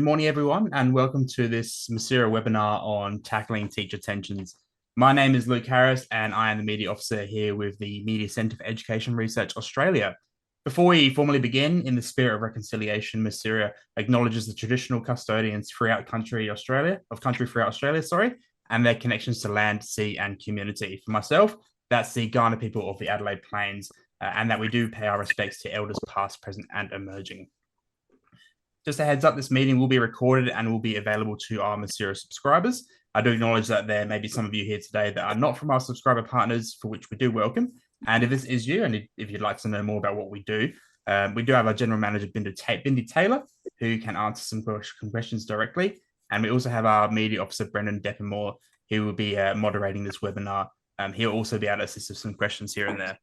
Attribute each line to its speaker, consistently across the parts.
Speaker 1: morning, everyone, and welcome to this Moursera webinar on tackling teacher tensions. My name is Luke Harris, and I am the Media Officer here with the Media Centre for Education Research Australia. Before we formally begin, in the spirit of reconciliation, Moursera acknowledges the traditional custodians throughout country throughout Australia, and their connections to land, sea, and community. For myself, that's the Kaurna people of the Adelaide Plains, and that we do pay our respects to elders past, present, and emerging. Just a heads up, this meeting will be recorded and will be available to our Moursera subscribers. I do acknowledge that there may be some of you here today that are not from our subscriber partners, for which we do welcome. And if this is you, and if you'd like to know more about what we do have our General Manager, Bindi Taylor, who can answer some questions directly. And we also have our Media Officer, Brendan Deppamore, who will be moderating this webinar. He'll also be able to assist with some questions here and there.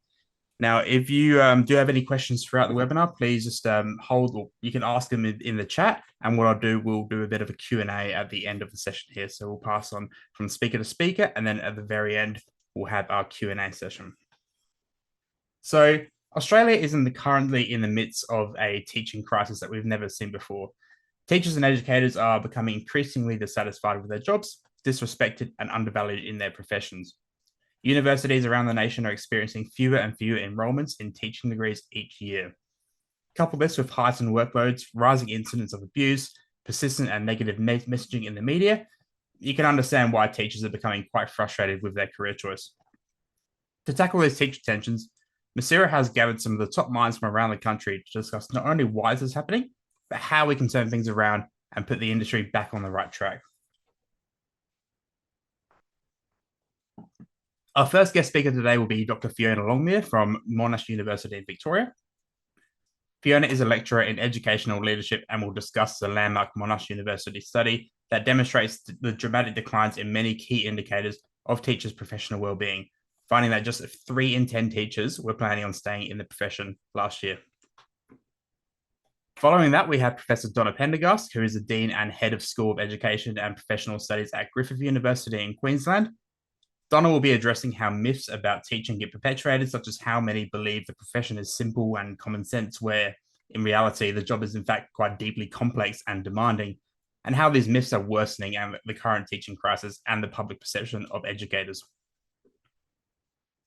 Speaker 1: Now, if you do have any questions throughout the webinar, please just hold, or you can ask them in the chat. And what I'll do, we'll do a bit of a Q&A at the end of the session here. So we'll pass on from speaker to speaker, and then at the very end, we'll have our Q&A session. So Australia is currently in the midst of a teaching crisis that we've never seen before. Teachers and educators are becoming increasingly dissatisfied with their jobs, disrespected and undervalued in their professions. Universities around the nation are experiencing fewer and fewer enrolments in teaching degrees each year. Couple this with heightened workloads, rising incidents of abuse, persistent and negative messaging in the media, you can understand why teachers are becoming quite frustrated with their career choice. To tackle these teacher tensions, Moursera has gathered some of the top minds from around the country to discuss not only why this is happening, but how we can turn things around and put the industry back on the right track. Our first guest speaker today will be Dr. Fiona Longmire from Monash University in Victoria. Fiona is a lecturer in educational leadership and will discuss the landmark Monash University study that demonstrates the dramatic declines in many key indicators of teachers' professional well-being, finding that just 3 in 10 teachers were planning on staying in the profession last year. Following that, we have Professor Donna Pendergast, who is the Dean and Head of School of Education and Professional Studies at Griffith University in Queensland. Donna will be addressing how myths about teaching get perpetuated, such as how many believe the profession is simple and common sense, where in reality, the job is in fact quite deeply complex and demanding, and how these myths are worsening and the current teaching crisis and the public perception of educators.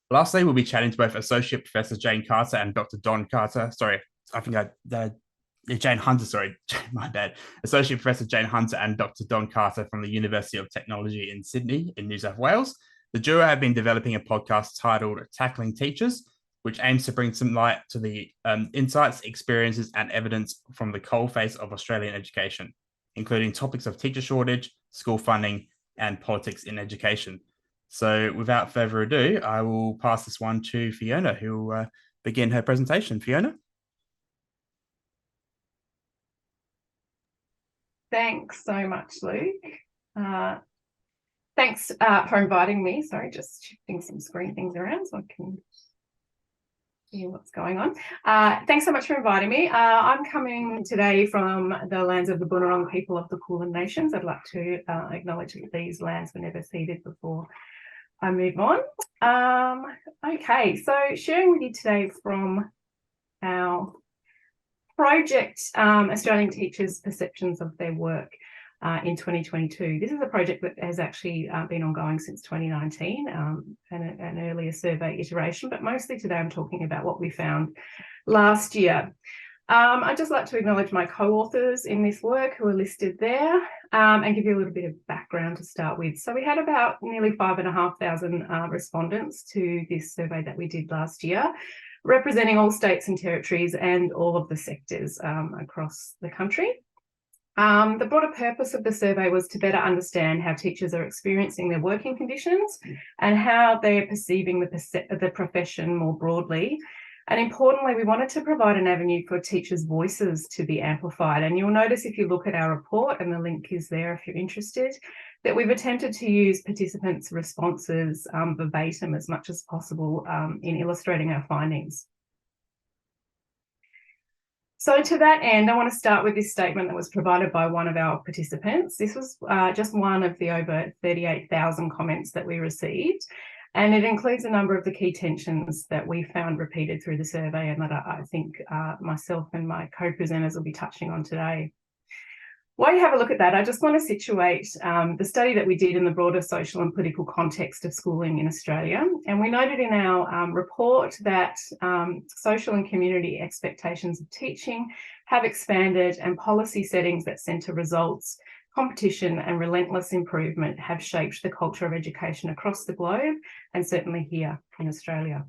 Speaker 1: Lastly, we'll be chatting to both Associate Professor Jane Carter and Dr. Don Carter. Jane Hunter, my bad. Associate Professor Jane Hunter and Dr. Don Carter from the University of Technology in Sydney in New South Wales. The duo have been developing a podcast titled Tackling Teachers, which aims to bring some light to the insights, experiences, and evidence from the coalface of Australian education, including topics of teacher shortage, school funding, and politics in education. So without further ado, I will pass this one to Fiona, who will begin her presentation. Fiona?
Speaker 2: Thanks so much, Luke. Thanks for inviting me. Sorry, just shifting some screen things around so I can see what's going on. Thanks so much for inviting me. I'm coming today from the lands of the Boonwurrung people of the Kulin Nations. I'd like to acknowledge that these lands were never ceded before I move on. Okay, so sharing with you today from our project, Australian Teachers' Perceptions of Their Work in 2022. This is a project that has actually been ongoing since 2019, an earlier survey iteration, but mostly today I'm talking about what we found last year. I'd just like to acknowledge my co-authors in this work who are listed there, and give you a little bit of background to start with. So we had about nearly 5,500 respondents to this survey that we did last year, representing all states and territories and all of the sectors across the country. The broader purpose of the survey was to better understand how teachers are experiencing their working conditions and how they are perceiving the profession more broadly. And importantly, we wanted to provide an avenue for teachers' voices to be amplified. And you'll notice if you look at our report, and the link is there if you're interested, that we've attempted to use participants' responses verbatim as much as possible in illustrating our findings. So to that end, I want to start with this statement that was provided by one of our participants. This was just one of the over 38,000 comments that we received, and it includes a number of the key tensions that we found repeated through the survey and that I think myself and my co-presenters will be touching on today. While you have a look at that, I just want to situate the study that we did in the broader social and political context of schooling in Australia. And we noted in our report that social and community expectations of teaching have expanded, and policy settings that centre results, competition and relentless improvement have shaped the culture of education across the globe, and certainly here in Australia.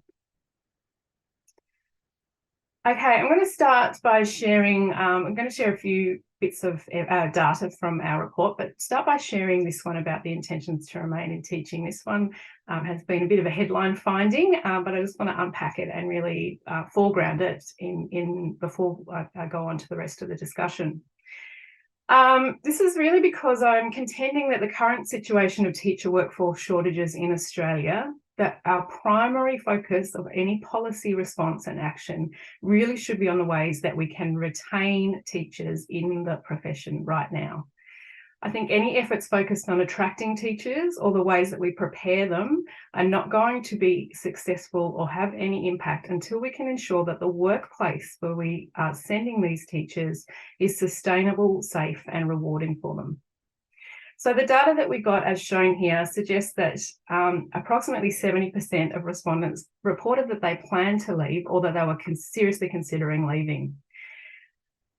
Speaker 2: Okay, I'm going to start by sharing, I'm going to share a few bits of data from our report, but start by sharing this one about the intentions to remain in teaching. This one has been a bit of a headline finding, but I just want to unpack it and really foreground it in before I go on to the rest of the discussion. This is really because I'm contending that the current situation of teacher workforce shortages in Australia, that our primary focus of any policy response and action really should be on the ways that we can retain teachers in the profession right now. I think any efforts focused on attracting teachers or the ways that we prepare them are not going to be successful or have any impact until we can ensure that the workplace where we are sending these teachers is sustainable, safe, and rewarding for them. So the data that we got, as shown here, suggests that approximately 70% of respondents reported that they plan to leave or that they were seriously considering leaving.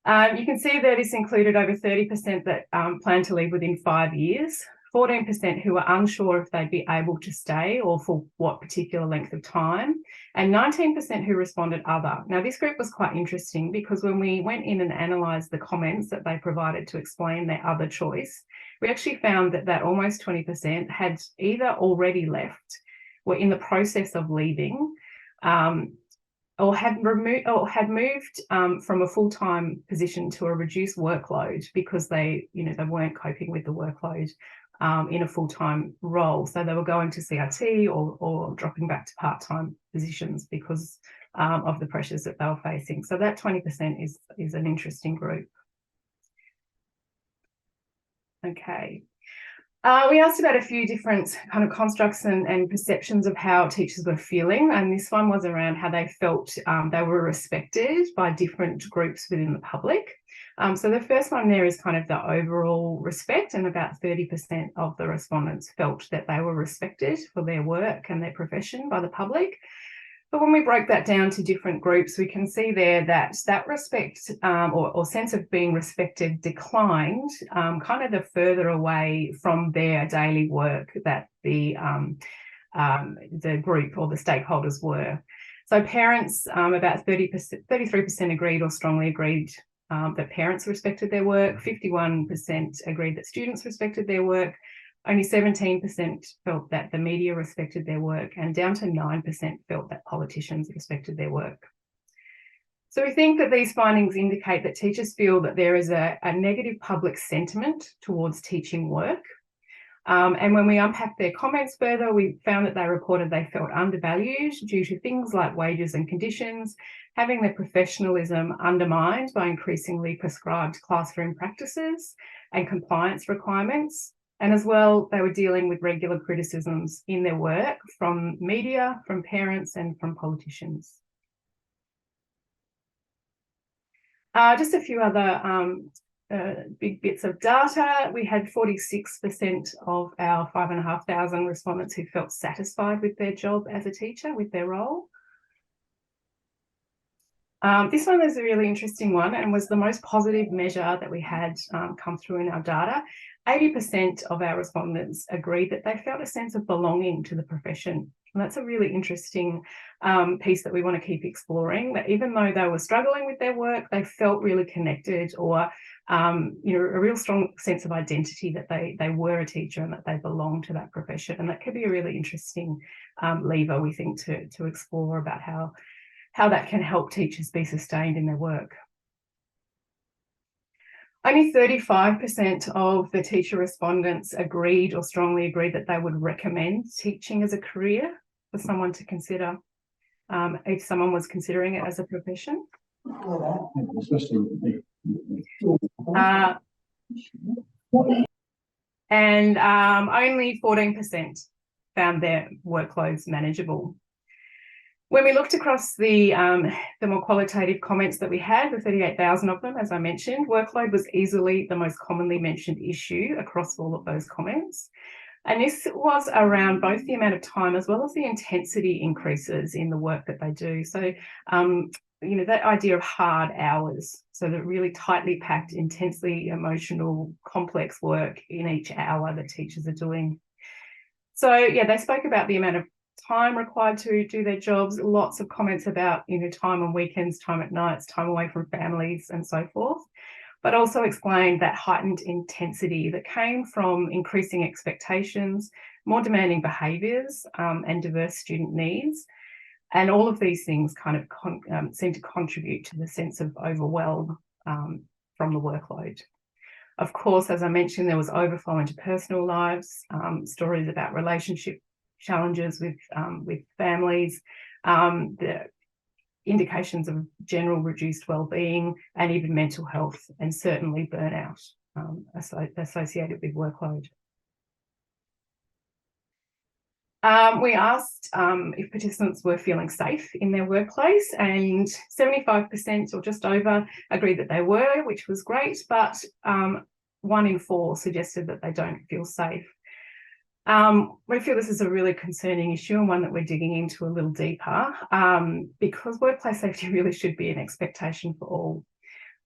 Speaker 2: You can see that this included over 30% that plan to leave within 5 years, 14% who were unsure if they'd be able to stay or for what particular length of time, and 19% who responded other. Now, this group was quite interesting because when we went in and analysed the comments that they provided to explain their other choice, we actually found that almost 20% had either already left, were in the process of leaving, or had moved from a full-time position to a reduced workload because they weren't coping with the workload in a full-time role. So they were going to CRT or dropping back to part-time positions because of the pressures that they were facing. So that 20% is an interesting group. Okay. We asked about a few different kind of constructs and perceptions of how teachers were feeling, and this one was around how they felt they were respected by different groups within the public. So the first one there is kind of the overall respect, and about 30% of the respondents felt that they were respected for their work and their profession by the public. But when we break that down to different groups, we can see there that respect or sense of being respected declined kind of the further away from their daily work that the group or the stakeholders were. So parents, about 33% agreed or strongly agreed that parents respected their work, 51% agreed that students respected their work, only 17% felt that the media respected their work, and down to 9% felt that politicians respected their work. So we think that these findings indicate that teachers feel that there is a negative public sentiment towards teaching work. And when we unpacked their comments further, we found that they reported they felt undervalued due to things like wages and conditions, having their professionalism undermined by increasingly prescribed classroom practices and compliance requirements. And as well, they were dealing with regular criticisms in their work from media, from parents, and from politicians. Just a few other big bits of data. We had 46% of our 5,500 respondents who felt satisfied with their job as a teacher, with their role. This one is a really interesting one and was the most positive measure that we had come through in our data. 80% of our respondents agreed that they felt a sense of belonging to the profession. And that's a really interesting piece that we want to keep exploring, that even though they were struggling with their work, they felt really connected, or a real strong sense of identity that they were a teacher and that they belonged to that profession. And that could be a really interesting lever, we think, to explore about how that can help teachers be sustained in their work. Only 35% of the teacher respondents agreed or strongly agreed that they would recommend teaching as a career for someone to consider if someone was considering it as a profession. And only 14% found their workloads manageable. When we looked across the more qualitative comments that we had, the 38,000 of them, as I mentioned, workload was easily the most commonly mentioned issue across all of those comments. And this was around both the amount of time as well as the intensity increases in the work that they do. So, that idea of hard hours, so the really tightly packed, intensely emotional, complex work in each hour that teachers are doing. So, yeah, they spoke about the amount of time required to do their jobs, lots of comments about, time on weekends, time at nights, time away from families and so forth, but also explained that heightened intensity that came from increasing expectations, more demanding behaviours, and diverse student needs. And all of these things kind of seem to contribute to the sense of overwhelm from the workload. Of course, as I mentioned, there was overflow into personal lives, stories about relationship challenges with families, the indications of general reduced well-being, and even mental health, and certainly burnout associated with workload. We asked if participants were feeling safe in their workplace, and 75% or just over agreed that they were, which was great, but 1 in 4 suggested that they don't feel safe. We feel this is a really concerning issue and one that we're digging into a little deeper, because workplace safety really should be an expectation for all.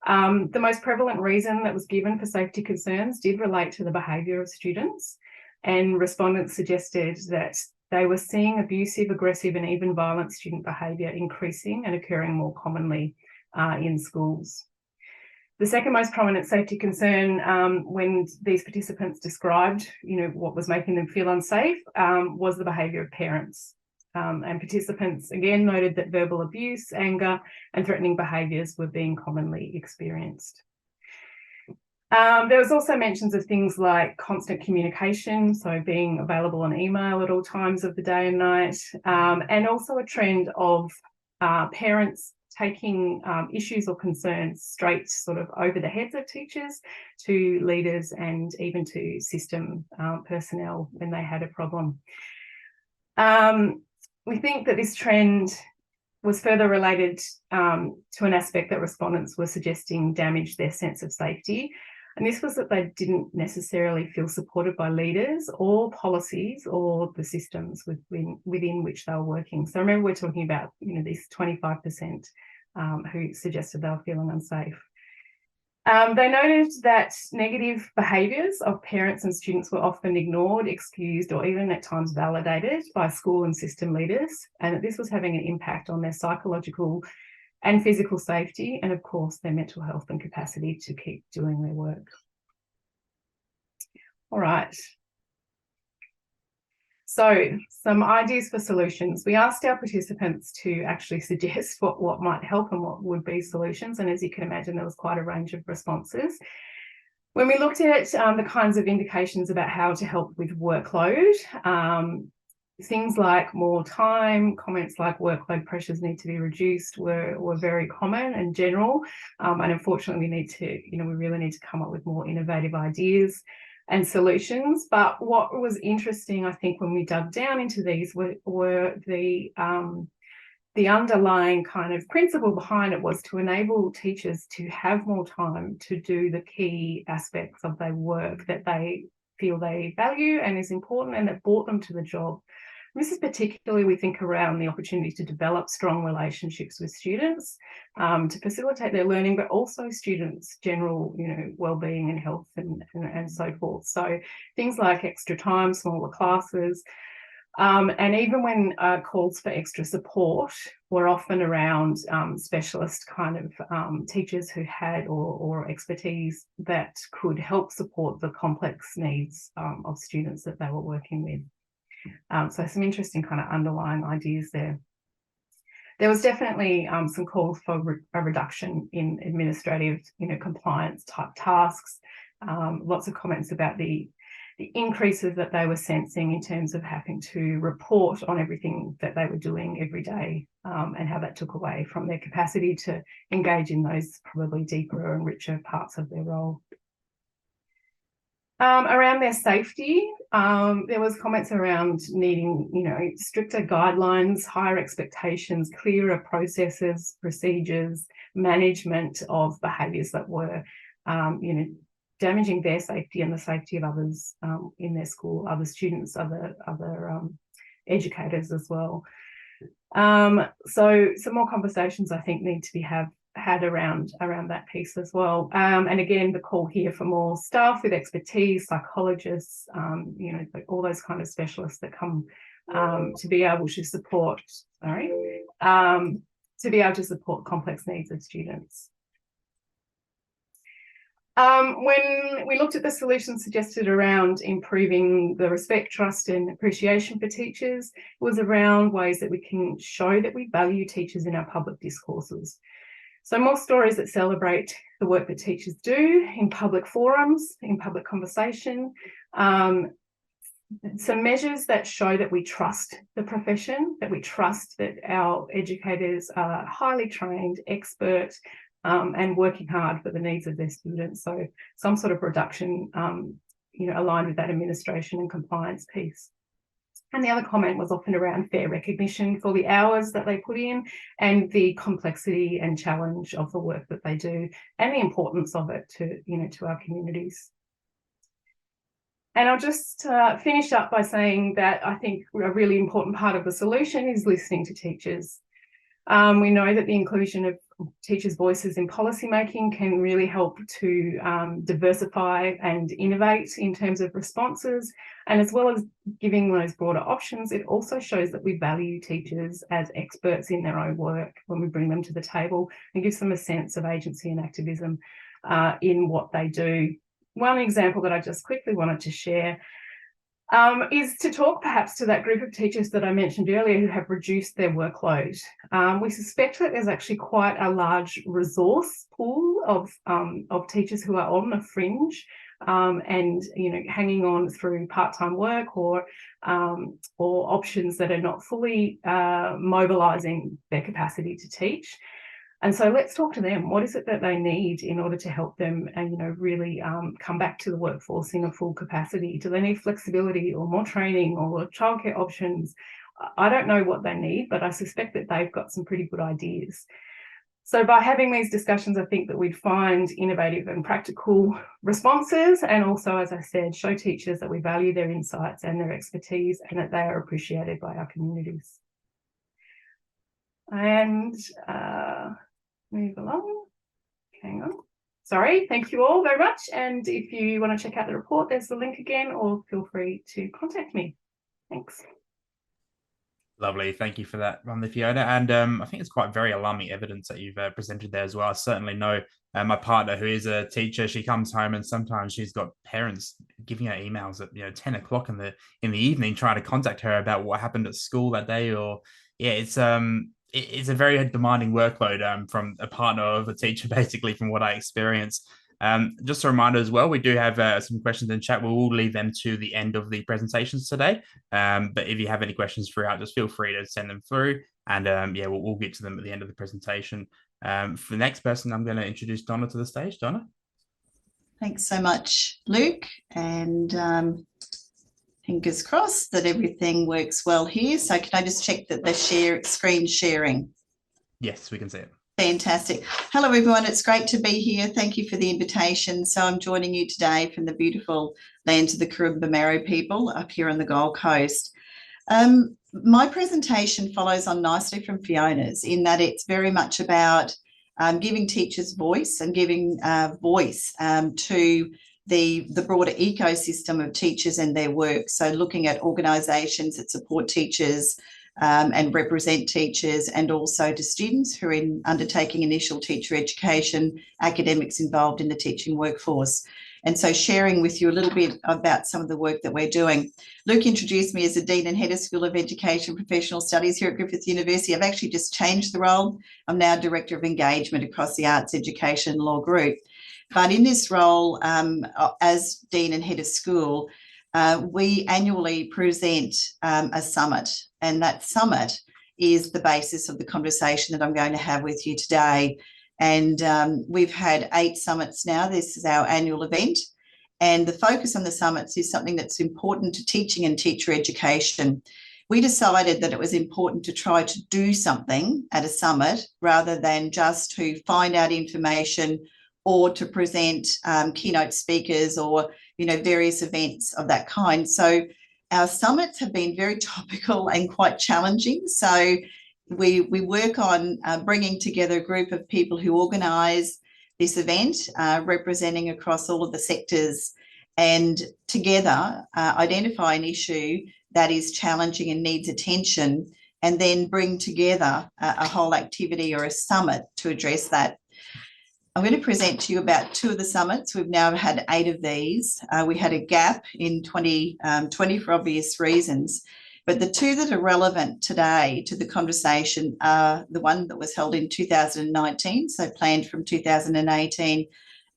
Speaker 2: The most prevalent reason that was given for safety concerns did relate to the behaviour of students, and respondents suggested that they were seeing abusive, aggressive and even violent student behaviour increasing and occurring more commonly in schools. The second most prominent safety concern when these participants described, what was making them feel unsafe was the behaviour of parents. And participants again noted that verbal abuse, anger and threatening behaviours were being commonly experienced. There was also mentions of things like constant communication, so being available on email at all times of the day and night, and also a trend of parents taking issues or concerns straight sort of over the heads of teachers to leaders and even to system personnel when they had a problem. We think that this trend was further related to an aspect that respondents were suggesting damaged their sense of safety. And this was that they didn't necessarily feel supported by leaders or policies or the systems within which they were working. So remember, we're talking about, these 25% who suggested they were feeling unsafe. They noted that negative behaviours of parents and students were often ignored, excused, or even at times validated by school and system leaders, and that this was having an impact on their psychological and physical safety, and of course their mental health and capacity to keep doing their work. All right. So some ideas for solutions. We asked our participants to actually suggest what might help and what would be solutions. And as you can imagine, there was quite a range of responses. When we looked at the kinds of indications about how to help with workload, things like more time, comments like workload pressures need to be reduced were very common and general. And unfortunately, we really need to come up with more innovative ideas and solutions. But what was interesting, I think, when we dug down into these were the underlying kind of principle behind it was to enable teachers to have more time to do the key aspects of their work that they feel they value and is important and that brought them to the job. This is particularly, we think, around the opportunity to develop strong relationships with students, to facilitate their learning, but also students' general, well-being and health and so forth. So things like extra time, smaller classes, and even when calls for extra support were often around specialist kind of teachers who had or expertise that could help support the complex needs of students that they were working with. So some interesting kind of underlying ideas there. There was definitely some calls for a reduction in administrative, compliance type tasks. Lots of comments about the increases that they were sensing in terms of having to report on everything that they were doing every day, and how that took away from their capacity to engage in those probably deeper and richer parts of their role. Around their safety, there was comments around needing, stricter guidelines, higher expectations, clearer processes, procedures, management of behaviours that were, damaging their safety and the safety of others in their school, other students, other educators as well. So some more conversations I think need to be had around that piece as well. And again, the call here for more staff with expertise, psychologists, all those kind of specialists that come to be able to support, complex needs of students. When we looked at the solutions suggested around improving the respect, trust and appreciation for teachers, it was around ways that we can show that we value teachers in our public discourses. So more stories that celebrate the work that teachers do in public forums, in public conversation, some measures that show that we trust the profession, that we trust that our educators are highly trained, expert, and working hard for the needs of their students. So some sort of reduction, aligned with that administration and compliance piece. And the other comment was often around fair recognition for the hours that they put in and the complexity and challenge of the work that they do and the importance of it to our communities. And I'll just finish up by saying that I think a really important part of the solution is listening to teachers. We know that the inclusion of teachers' voices in policymaking can really help to diversify and innovate in terms of responses. And as well as giving those broader options, it also shows that we value teachers as experts in their own work when we bring them to the table and gives them a sense of agency and activism in what they do. One example that I just quickly wanted to share is to talk perhaps to that group of teachers that I mentioned earlier who have reduced their workload. We suspect that there's actually quite a large resource pool of teachers who are on the fringe and hanging on through part-time work or options that are not fully mobilising their capacity to teach. And so let's talk to them. What is it that they need in order to help them and, really come back to the workforce in a full capacity? Do they need flexibility or more training or childcare options? I don't know what they need, but I suspect that they've got some pretty good ideas. So by having these discussions, I think that we'd find innovative and practical responses and also, as I said, show teachers that we value their insights and their expertise and that they are appreciated by our communities. And move along. Hang on. Sorry, thank you all very much. And if you want to check out the report, there's the link again, or feel free to contact me. Thanks.
Speaker 1: Lovely. Thank you for that, Fiona. And I think it's quite very alarming evidence that you've presented there as well. I certainly know my partner, who is a teacher, she comes home and sometimes she's got parents giving her emails at 10 o'clock in the evening trying to contact her about what happened at school that day. Or it's a very demanding workload from a partner of a teacher, basically, from what I experience. Just a reminder as well, we do have some questions in chat. We will leave them to the end of the presentations today. But if you have any questions throughout, just feel free to send them through. And we'll get to them at the end of the presentation. For the next person, I'm going to introduce Donna to the stage. Donna.
Speaker 3: Thanks so much, Luke. And fingers crossed that everything works well here. So can I just check that the screen sharing?
Speaker 1: Yes, we can see it.
Speaker 3: Fantastic. Hello, everyone. It's great to be here. Thank you for the invitation. So I'm joining you today from the beautiful lands of the Kurumba Mary people up here on the Gold Coast. My presentation follows on nicely from Fiona's in that it's very much about giving teachers voice and giving voice to the broader ecosystem of teachers and their work. So looking at organisations that support teachers and represent teachers, and also to students who are undertaking initial teacher education, academics involved in the teaching workforce. And so sharing with you a little bit about some of the work that we're doing. Luke introduced me as the Dean and Head of School of Education Professional Studies here at Griffith University. I've actually just changed the role. I'm now Director of Engagement across the Arts Education Law Group. But in this role, as Dean and Head of School, we annually present a summit, and that summit is the basis of the conversation that I'm going to have with you today. And we've had 8 summits now. This is our annual event. And the focus on the summits is something that's important to teaching and teacher education. We decided that it was important to try to do something at a summit rather than just to find out information or to present keynote speakers or, various events of that kind. So our summits have been very topical and quite challenging. So we work on bringing together a group of people who organise this event, representing across all of the sectors, and together identify an issue that is challenging and needs attention, and then bring together a whole activity or a summit to address that. I'm going to present to you about 2 of the summits. We've now had 8 of these. We had a gap in 2020 for obvious reasons, but the 2 that are relevant today to the conversation are the one that was held in 2019, so planned from 2018,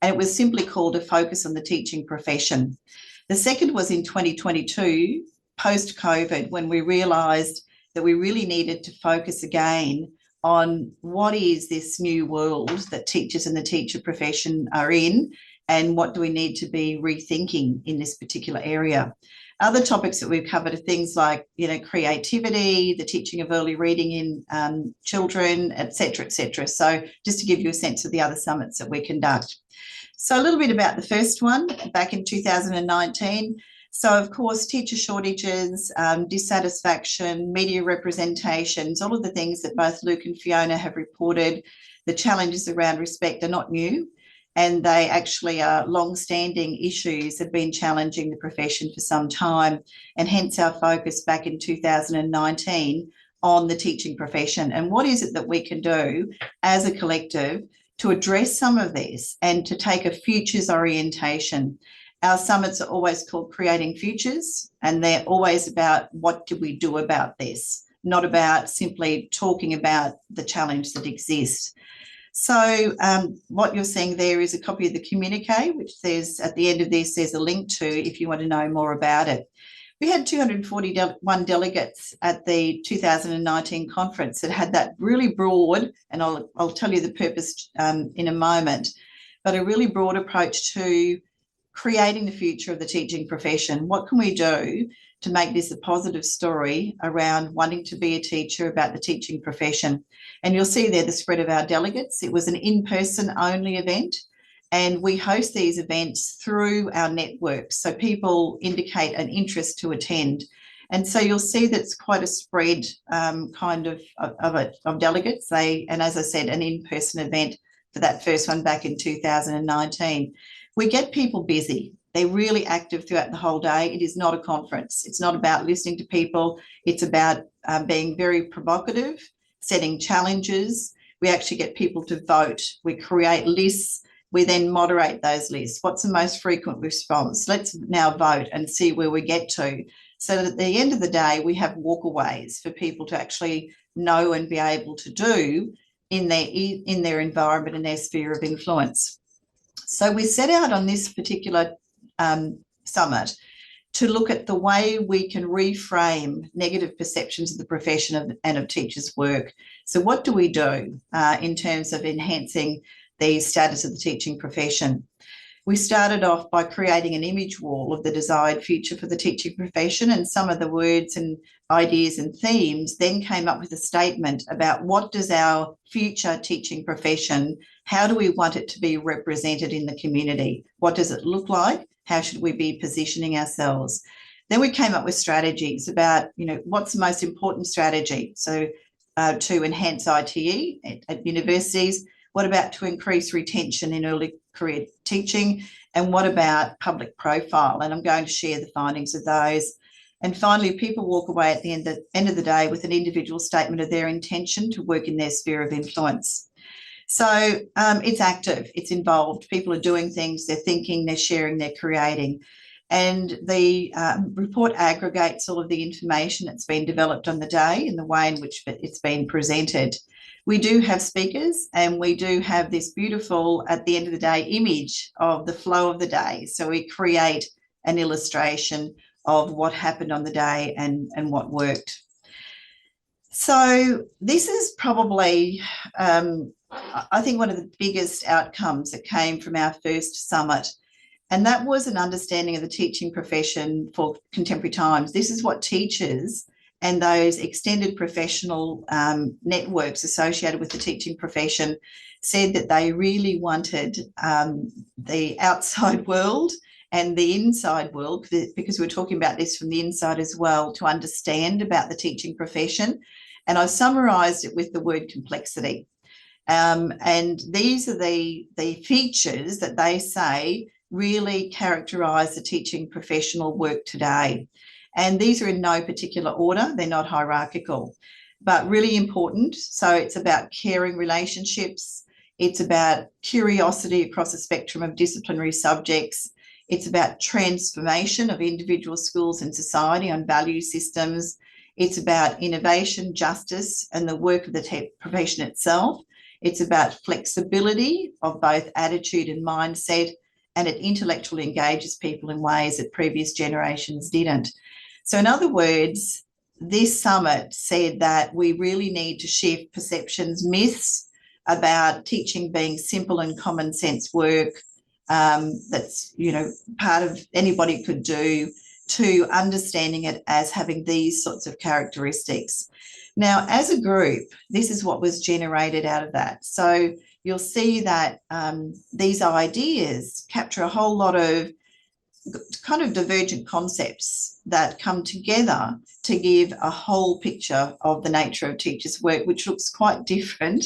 Speaker 3: and it was simply called A Focus on the Teaching Profession. The second was in 2022, post-COVID, when we realised that we really needed to focus again on what is this new world that teachers and the teacher profession are in, and what do we need to be rethinking in this particular area. Other topics that we've covered are things like, creativity, the teaching of early reading in children, et cetera, So just to give you a sense of the other summits that we conduct. So a little bit about the first one back in 2019. So, of course, teacher shortages, dissatisfaction, media representations, all of the things that both Luke and Fiona have reported, the challenges around respect are not new, and they actually are long-standing issues that have been challenging the profession for some time, and hence our focus back in 2019 on the teaching profession. And what is it that we can do as a collective to address some of this and to take a futures orientation? Our summits are always called Creating Futures, and they're always about what do we do about this, not about simply talking about the challenge that exists. So what you're seeing there is a copy of the communique, which there's at the end of this, there's a link to if you want to know more about it. We had 241 delegates at the 2019 conference that had that really broad, and I'll tell you the purpose in a moment, but a really broad approach to creating the future of the teaching profession. What can we do to make this a positive story around wanting to be a teacher, about the teaching profession? And you'll see there the spread of our delegates. It was an in-person only event, and we host these events through our network. So people indicate an interest to attend. And so you'll see that's quite a spread of delegates. And as I said, an in-person event for that first one back in 2019. We get people busy. They're really active throughout the whole day. It is not a conference. It's not about listening to people. It's about being very provocative, setting challenges. We actually get people to vote. We create lists. We then moderate those lists. What's the most frequent response? Let's now vote and see where we get to. So that at the end of the day, we have walkaways for people to actually know and be able to do in their environment and their sphere of influence. So we set out on this particular summit to look at the way we can reframe negative perceptions of the profession and of teachers' work. So what do we do in terms of enhancing the status of the teaching profession? We started off by creating an image wall of the desired future for the teaching profession, and some of the words and ideas and themes then came up with a statement about what does our future teaching profession, how do we want it to be represented in the community? What does it look like? How should we be positioning ourselves? Then we came up with strategies about, what's the most important strategy? So to enhance ITE at universities. What about to increase retention in early career teaching? And what about public profile? And I'm going to share the findings of those. And finally, people walk away at the end of the day with an individual statement of their intention to work in their sphere of influence. So it's active, it's involved. People are doing things, they're thinking, they're sharing, they're creating. And the report aggregates all of the information that's been developed on the day and the way in which it's been presented. We do have speakers, and we do have this beautiful, at the end of the day, image of the flow of the day. So we create an illustration of what happened on the day and what worked. So this is probably, I think, one of the biggest outcomes that came from our first summit. And that was an understanding of the teaching profession for contemporary times. This is what teachers and those extended professional networks associated with the teaching profession said that they really wanted the outside world and the inside world, because we're talking about this from the inside as well, to understand about the teaching profession. And I summarised it with the word complexity. And these are the features that they say really characterise the teaching professional work today. And these are in no particular order, they're not hierarchical, but really important. So it's about caring relationships, it's about curiosity across a spectrum of disciplinary subjects, it's about transformation of individual schools and society on value systems, it's about innovation, justice, and the work of the profession itself. It's about flexibility of both attitude and mindset, and it intellectually engages people in ways that previous generations didn't. So in other words, this summit said that we really need to shift perceptions, myths about teaching being simple and common sense work that's, you know, part of anybody could do, to understanding it as having these sorts of characteristics. Now, as a group, this is what was generated out of that. So you'll see that these ideas capture a whole lot of kind of divergent concepts that come together to give a whole picture of the nature of teachers' work, which looks quite different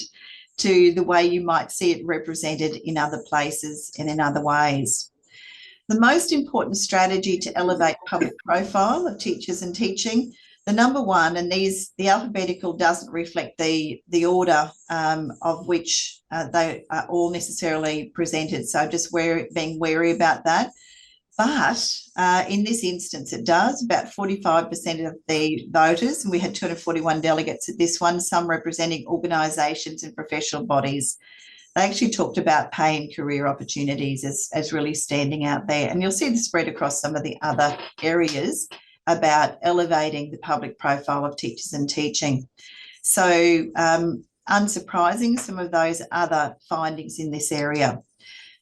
Speaker 3: to the way you might see it represented in other places and in other ways. The most important strategy to elevate public profile of teachers and teaching, the number one, and the alphabetical doesn't reflect the order of which they are all necessarily presented, so just being wary about that. But in this instance, it does. About 45% of the voters, and we had 241 delegates at this one, some representing organisations and professional bodies. They actually talked about pay and career opportunities as really standing out there. And you'll see the spread across some of the other areas about elevating the public profile of teachers and teaching. So unsurprising, some of those other findings in this area.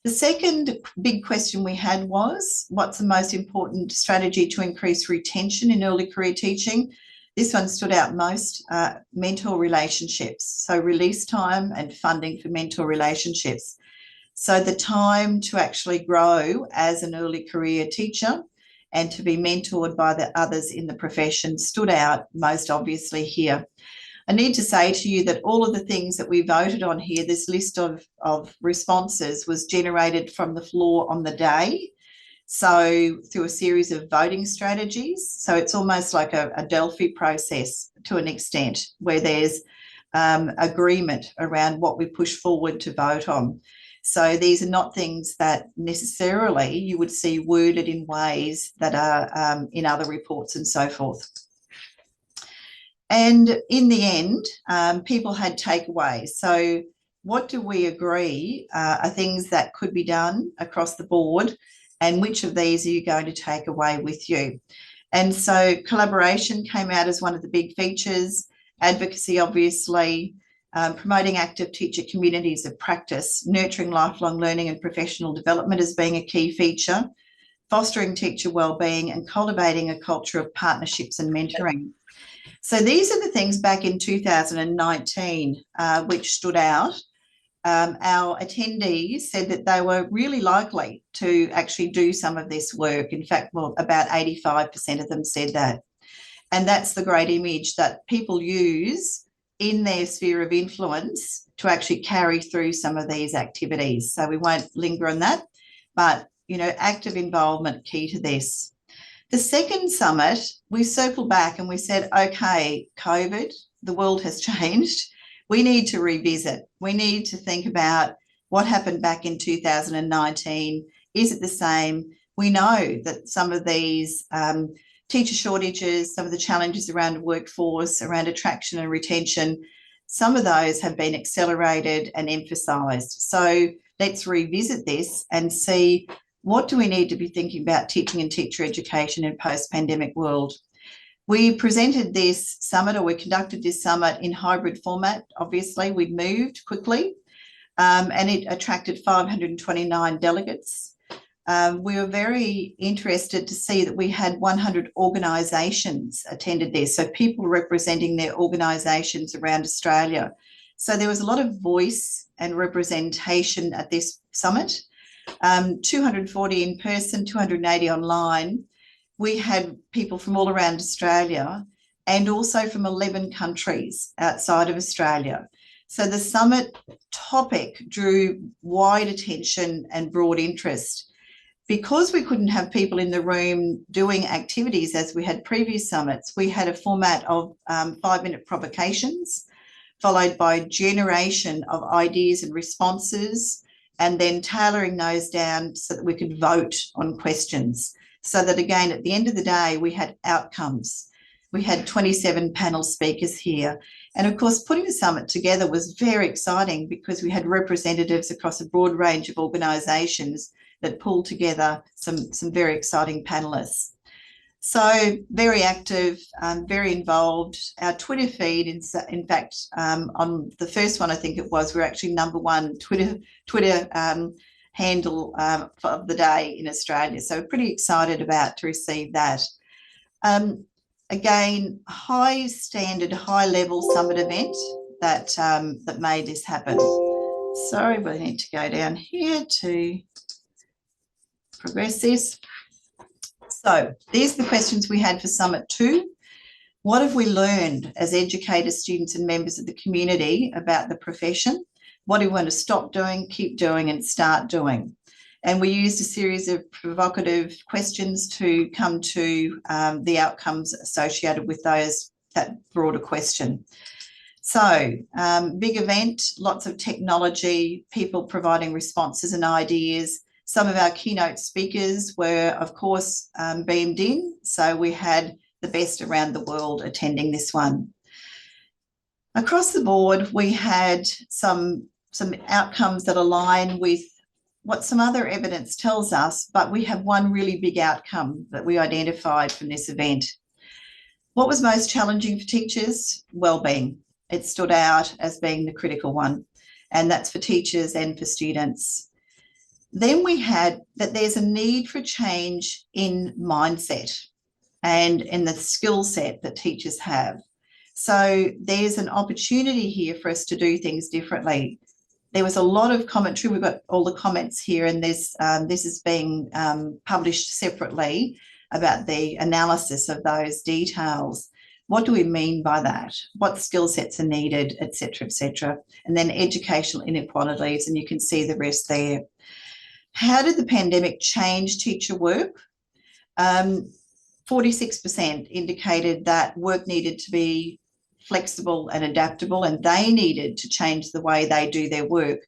Speaker 3: The second big question we had was, what's the most important strategy to increase retention in early career teaching? This one stood out most, mentor relationships. So release time and funding for mentor relationships. So the time to actually grow as an early career teacher and to be mentored by the others in the profession stood out most obviously here. I need to say to you that all of the things that we voted on here, this list of responses was generated from the floor on the day. So through a series of voting strategies. So it's almost like a Delphi process to an extent, where there's agreement around what we push forward to vote on. So these are not things that necessarily you would see worded in ways that are in other reports and so forth. And in the end, people had takeaways. So what do we agree are things that could be done across the board, and which of these are you going to take away with you? And so collaboration came out as one of the big features, advocacy obviously, promoting active teacher communities of practice, nurturing lifelong learning and professional development as being a key feature, fostering teacher wellbeing, and cultivating a culture of partnerships and mentoring. So these are the things back in 2019 which stood out. Our attendees said that they were really likely to actually do some of this work. In fact, well, about 85% of them said that. And that's the great image that people use in their sphere of influence to actually carry through some of these activities. So we won't linger on that, but, you know, active involvement key to this. The second summit, we circled back and we said, okay, COVID, the world has changed. We need to revisit. We need to think about what happened back in 2019. Is it the same? We know that some of these teacher shortages, some of the challenges around workforce, around attraction and retention, some of those have been accelerated and emphasised. So let's revisit this and see, what do we need to be thinking about teaching and teacher education in post-pandemic world? We presented this summit, or we conducted this summit in hybrid format. Obviously, we moved quickly and it attracted 529 delegates. we were very interested to see that we had 100 organisations attended there, so people representing their organisations around Australia. So there was a lot of voice and representation at this summit. 240 in person, 280 online. We had people from all around Australia and also from 11 countries outside of Australia. So the summit topic drew wide attention and broad interest. Because we couldn't have people in the room doing activities as we had previous summits, we had a format of 5-minute provocations, followed by generation of ideas and responses, and then tailoring those down so that we could vote on questions. So that again, at the end of the day, we had outcomes. We had 27 panel speakers here. And of course, putting the summit together was very exciting because we had representatives across a broad range of organisations that pulled together some very exciting panellists. So very active, very involved. Our Twitter feed, in fact, on the first one, I think it was, we're actually #1 Twitter handle of the day in Australia. So pretty excited to receive that. Again, high standard, high level summit event that made this happen. Sorry, but I need to go down here to progress this. So these are the questions we had for Summit 2. What have we learned as educators, students and members of the community about the profession? What do we want to stop doing, keep doing and start doing? And we used a series of provocative questions to come to the outcomes associated with that broader question. So big event, lots of technology, people providing responses and ideas. Some of our keynote speakers were, of course, beamed in. So we had the best around the world attending this one. Across the board, we had some outcomes that align with what some other evidence tells us, but we have one really big outcome that we identified from this event. What was most challenging for teachers? Wellbeing. It stood out as being the critical one, and that's for teachers and for students. Then we had that there's a need for change in mindset and in the skill set that teachers have. So there's an opportunity here for us to do things differently. There was a lot of commentary. We've got all the comments here, and this is being published separately about the analysis of those details. What do we mean by that? What skill sets are needed, et cetera, et cetera. And then educational inequalities, and you can see the rest there. How did the pandemic change teacher work? 46% indicated that work needed to be flexible and adaptable, and they needed to change the way they do their work.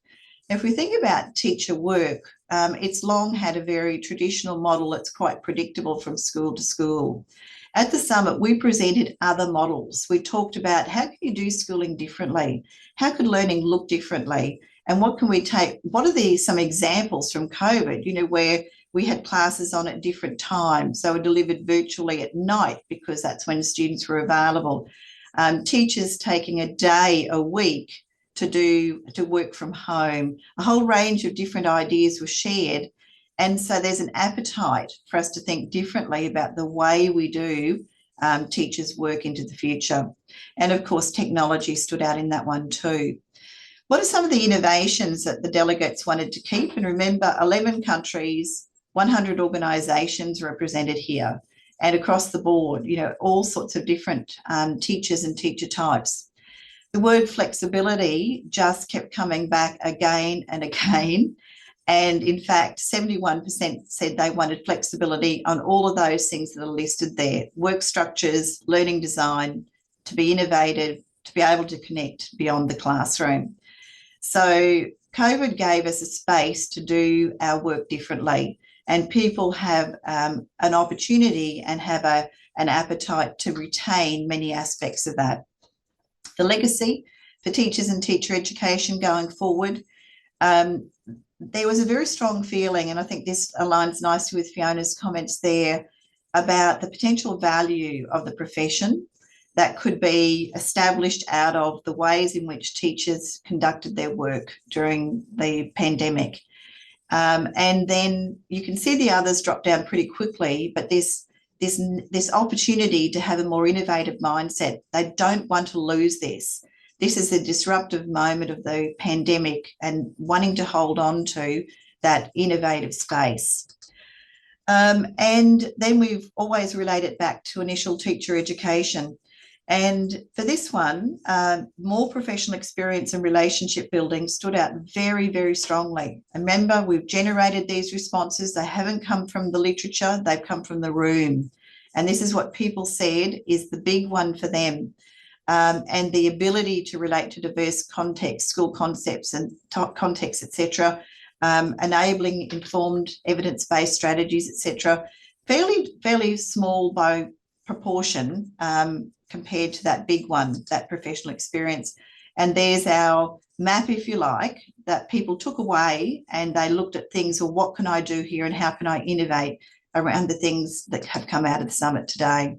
Speaker 3: If we think about teacher work, it's long had a very traditional model that's quite predictable from school to school. At the summit, we presented other models. We talked about how can you do schooling differently? How could learning look differently? And what can we take? What are some examples from COVID, where we had classes on at different times. So we delivered virtually at night because that's when students were available. Teachers taking a day a week to work from home. A whole range of different ideas were shared. And so there's an appetite for us to think differently about the way we do teachers' work into the future. And of course, technology stood out in that one too. What are some of the innovations that the delegates wanted to keep? And remember, 11 countries, 100 organisations represented here, and across the board, all sorts of different teachers and teacher types. The word flexibility just kept coming back again and again. And in fact, 71% said they wanted flexibility on all of those things that are listed there: work structures, learning design, to be innovative, to be able to connect beyond the classroom. So COVID gave us a space to do our work differently, and people have an opportunity and have an appetite to retain many aspects of that. The legacy for teachers and teacher education going forward. There was a very strong feeling, and I think this aligns nicely with Fiona's comments there, about the potential value of the profession that could be established out of the ways in which teachers conducted their work during the pandemic. And then you can see the others drop down pretty quickly, but this opportunity to have a more innovative mindset. They don't want to lose this. This is a disruptive moment of the pandemic and wanting to hold on to that innovative space. And then we've always related back to initial teacher education. And for this one, more professional experience and relationship building stood out very, very strongly. And remember, we've generated these responses. They haven't come from the literature, they've come from the room. And this is what people said is the big one for them. And the ability to relate to diverse contexts, school concepts and contexts, etc., enabling informed evidence-based strategies, etc., fairly small by proportion compared to that big one, that professional experience. And there's our map, if you like, that people took away and they looked at things, well, what can I do here and how can I innovate around the things that have come out of the summit today?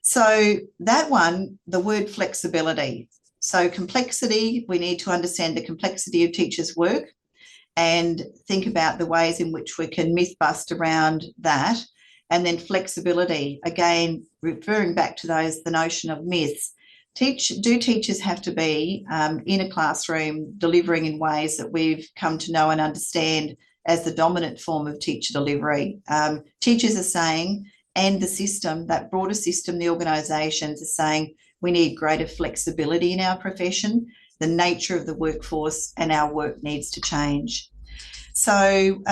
Speaker 3: So that one, the word flexibility. So complexity, we need to understand the complexity of teachers' work and think about the ways in which we can myth bust around that. And then flexibility, again, referring back to the notion of myths. Do teachers have to be in a classroom delivering in ways that we've come to know and understand as the dominant form of teacher delivery? Teachers are saying, and the system, that broader system, the organisations are saying, we need greater flexibility in our profession. The nature of the workforce and our work needs to change. So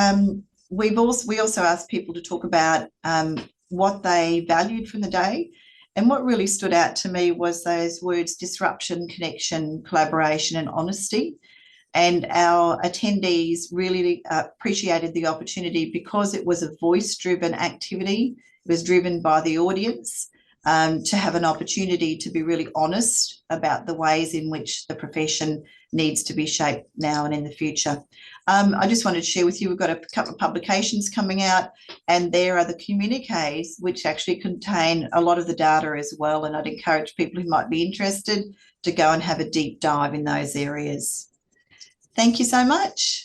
Speaker 3: we also asked people to talk about what they valued from the day. And what really stood out to me was those words: disruption, connection, collaboration, and honesty. And our attendees really appreciated the opportunity because it was a voice-driven activity. It was driven by the audience to have an opportunity to be really honest about the ways in which the profession needs to be shaped now and in the future. I just wanted to share with you, we've got a couple of publications coming out, and there are the communiques which actually contain a lot of the data as well. And I'd encourage people who might be interested to go and have a deep dive in those areas. Thank you so much.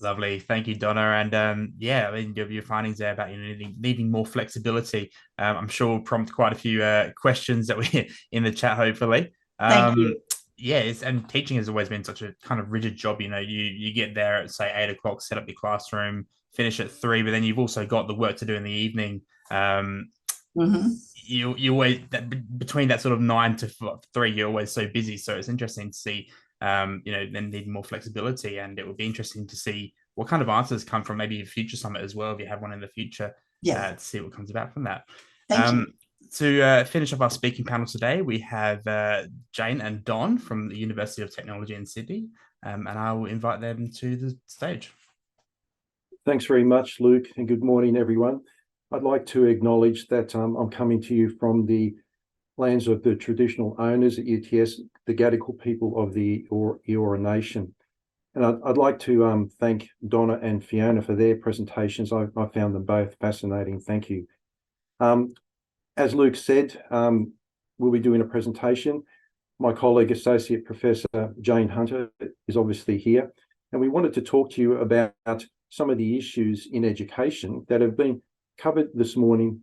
Speaker 1: Lovely. Thank you, Donna. And yeah, I mean, your findings there about needing more flexibility, I'm sure will prompt quite a few questions that we in the chat, hopefully.
Speaker 3: Thank you.
Speaker 1: Yeah, and teaching has always been such a kind of rigid job. You know, you get there at say 8 o'clock, set up your classroom, finish at 3, but then you've also got the work to do in the evening. You always between that sort of 9 to 3, you're always so busy. So it's interesting to see, then needing more flexibility, and it would be interesting to see what kind of answers come from maybe a future summit as well, if you have one in the future. To see what comes about from that.
Speaker 3: Thank you.
Speaker 1: To finish up our speaking panel today, we have Jane and Don from the University of Technology in Sydney, and I will invite them to the stage.
Speaker 4: Thanks very much, Luke, and good morning, everyone. I'd like to acknowledge that I'm coming to you from the lands of the traditional owners at UTS, the Gadigal people of the Eora Nation. And I'd like to thank Donna and Fiona for their presentations. I found them both fascinating. Thank you. As Luke said, we'll be doing a presentation. My colleague, Associate Professor Jane Hunter, is obviously here. And we wanted to talk to you about some of the issues in education that have been covered this morning,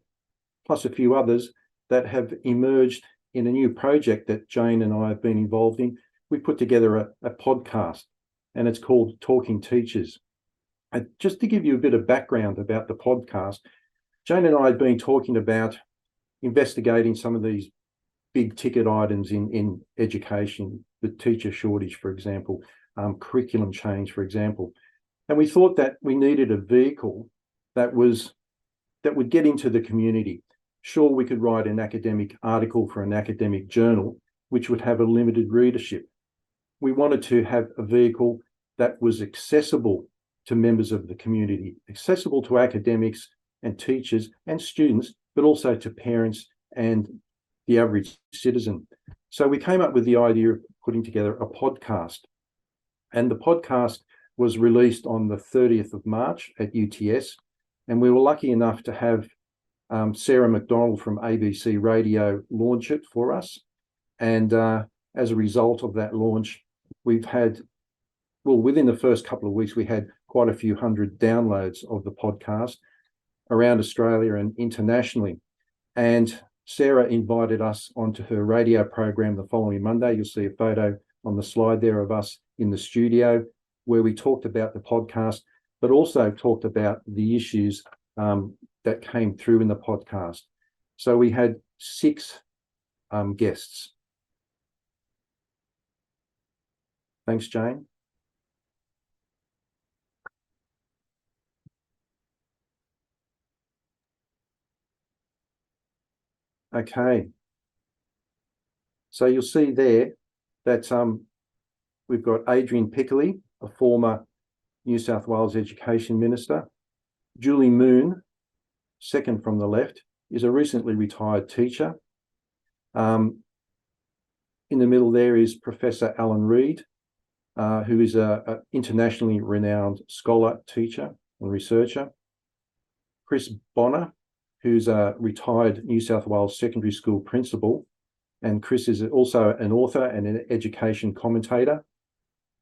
Speaker 4: plus a few others that have emerged in a new project that Jane and I have been involved in. We put together a podcast, and it's called Talking Teachers. And just to give you a bit of background about the podcast, Jane and I had been talking about investigating some of these big ticket items in education, the teacher shortage, for example, curriculum change, for example. And we thought that we needed a vehicle that would get into the community. Sure, we could write an academic article for an academic journal, which would have a limited readership. We wanted to have a vehicle that was accessible to members of the community, accessible to academics and teachers and students, but also to parents and the average citizen. So we came up with the idea of putting together a podcast. And the podcast was released on the 30th of March at UTS. And we were lucky enough to have Sarah McDonald from ABC Radio launch it for us. And as a result of that launch, we've had, well, within the first couple of weeks, we had quite a few hundred downloads of the podcast around Australia and internationally. And Sarah invited us onto her radio program the following Monday. You'll see a photo on the slide there of us in the studio where we talked about the podcast, but also talked about the issues that came through in the podcast. So we had 6 guests. Thanks, Jane. Okay. So you'll see there that we've got Adrian Piccoli, a former New South Wales Education Minister. Julie Moon, second from the left, is a recently retired teacher. In the middle there is Professor Alan Reid, who is an internationally renowned scholar, teacher and researcher. Chris Bonner, who's a retired New South Wales secondary school principal. And Chris is also an author and an education commentator.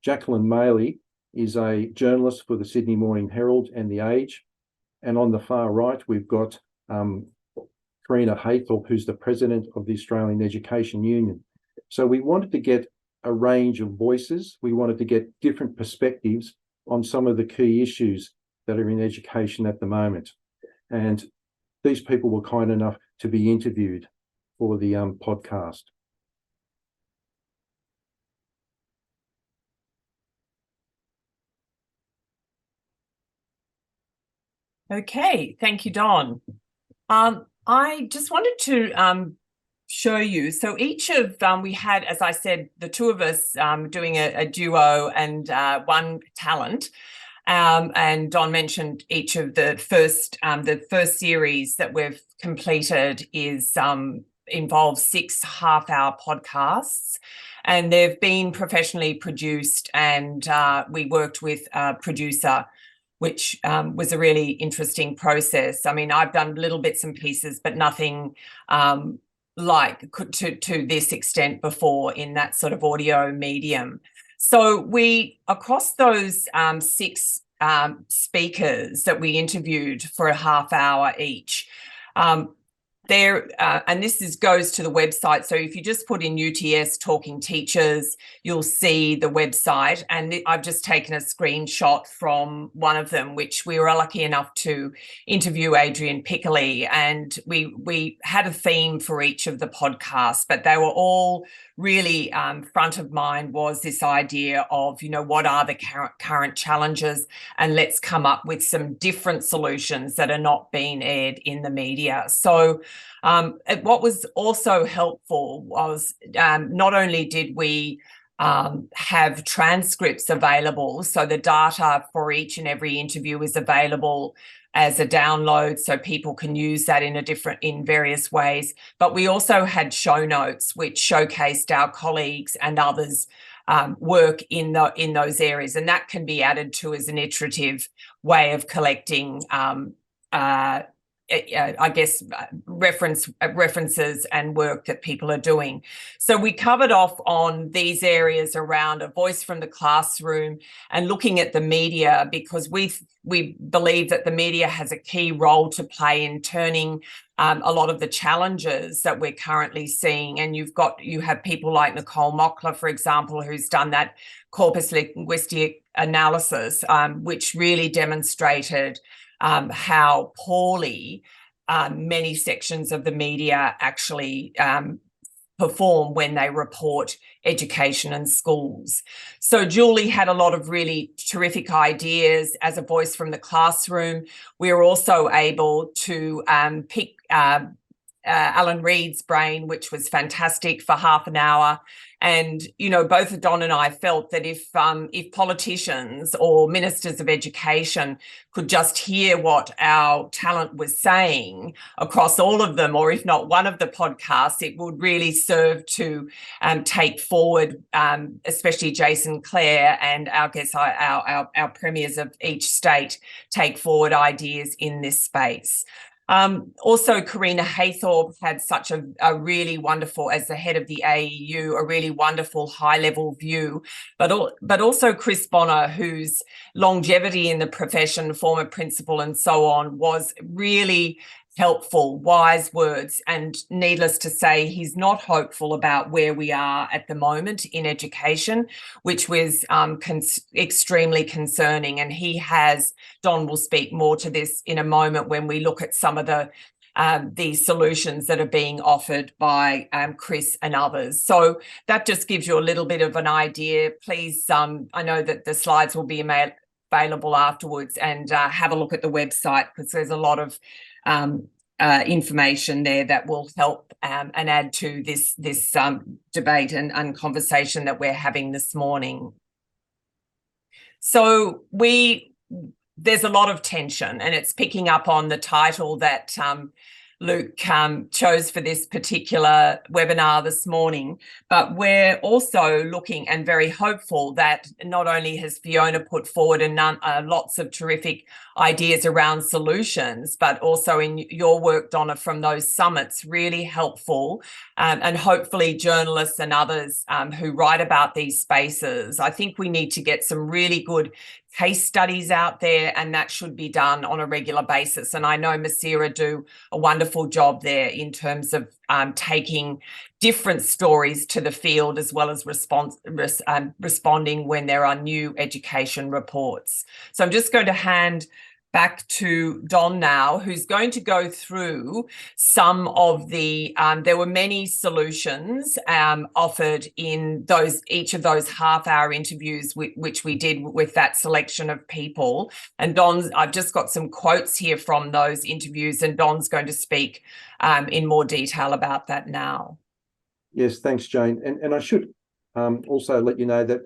Speaker 4: Jacqueline Maley is a journalist for the Sydney Morning Herald and The Age. And on the far right, we've got Karina Haythorpe, who's the president of the Australian Education Union. So we wanted to get a range of voices. We wanted to get different perspectives on some of the key issues that are in education at the moment. And these people were kind enough to be interviewed for the podcast.
Speaker 5: Okay, thank you, Don. I just wanted to show you. So each of we had, as I said, the two of us doing a duo and one talent. And Don mentioned each of the first series that we've completed is involves 6 half-hour podcasts, and they've been professionally produced, and we worked with a producer, which was a really interesting process. I mean, I've done little bits and pieces, but nothing to this extent before in that sort of audio medium. So we, across those 6 speakers that we interviewed for a half hour each, and this goes to the website. So if you just put in UTS Talking Teachers, you'll see the website. And I've just taken a screenshot from one of them, which we were lucky enough to interview Adrian Piccoli. And we had a theme for each of the podcasts, but they were all really front of mind was this idea of, what are the current challenges, and let's come up with some different solutions that are not being aired in the media. So what was also helpful was not only did we have transcripts available, so the data for each and every interview is available as a download, so people can use that in various ways. But we also had show notes which showcased our colleagues and others' work in those areas, and that can be added to as an iterative way of collecting references and work that people are doing. So we covered off on these areas around a voice from the classroom and looking at the media, because we believe that the media has a key role to play in turning a lot of the challenges that we're currently seeing. And you have people like Nicole Mockler, for example, who's done that corpus linguistic analysis, which really demonstrated how poorly many sections of the media actually perform when they report education and schools. So Julie had a lot of really terrific ideas as a voice from the classroom. We were also able to pick Alan Reid's brain, which was fantastic, for half an hour. And, both Don and I felt that if politicians or ministers of education could just hear what our talent was saying across all of them, or if not one of the podcasts, it would really serve to take forward, especially Jason Clare and our premiers of each state take forward ideas in this space. Also, Karina Haythorpe had such a really wonderful, as the head of the AEU, a really wonderful high-level view, but also Chris Bonner, whose longevity in the profession, former principal and so on, was really helpful, wise words. And needless to say, he's not hopeful about where we are at the moment in education, which was extremely concerning. And Don will speak more to this in a moment when we look at some of the solutions that are being offered by Chris and others. So that just gives you a little bit of an idea. Please, I know that the slides will be available afterwards, and have a look at the website, because there's a lot of information there that will help and add to this debate and conversation that we're having this morning. So there's a lot of tension, and it's picking up on the title that Luke chose for this particular webinar this morning. But we're also looking and very hopeful that not only has Fiona put forward lots of terrific ideas around solutions, but also in your work, Donna, from those summits, really helpful, and hopefully journalists and others who write about these spaces. I think we need to get some really good case studies out there, and that should be done on a regular basis. And I know Masira do a wonderful job there in terms of taking different stories to the field, as well as responding when there are new education reports. So I'm just going to hand back to Don now, who's going to go through some of the, there were many solutions offered in each of those half-hour interviews which we did with that selection of people. And I've just got some quotes here from those interviews, and Don's going to speak in more detail about that now.
Speaker 4: Yes, thanks, Jane. And I should also let you know that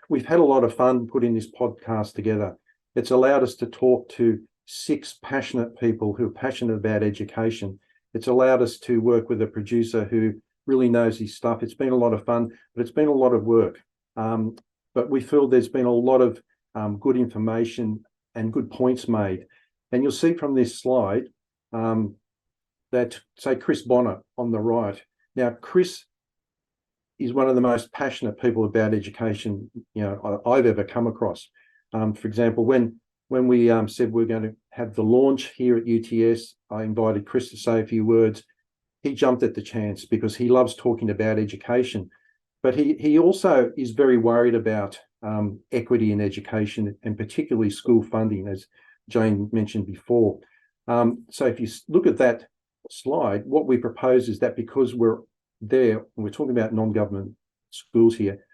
Speaker 4: we've had a lot of fun putting this podcast together. It's allowed us to talk to 6 passionate people who are passionate about education. It's allowed us to work with a producer who really knows his stuff. It's been a lot of fun, but it's been a lot of work. But we feel there's been a lot of good information and good points made. And you'll see from this slide that, say, Chris Bonner on the right. Now, Chris is one of the most passionate people about education, I've ever come across. For example, when we said we're going to have the launch here at UTS, I invited Chris to say a few words. He jumped at the chance because he loves talking about education, but he also is very worried about equity in education, and particularly school funding, as Jane mentioned before. So if you look at that slide, what we propose is that because we're there, and we're talking about non-government schools here,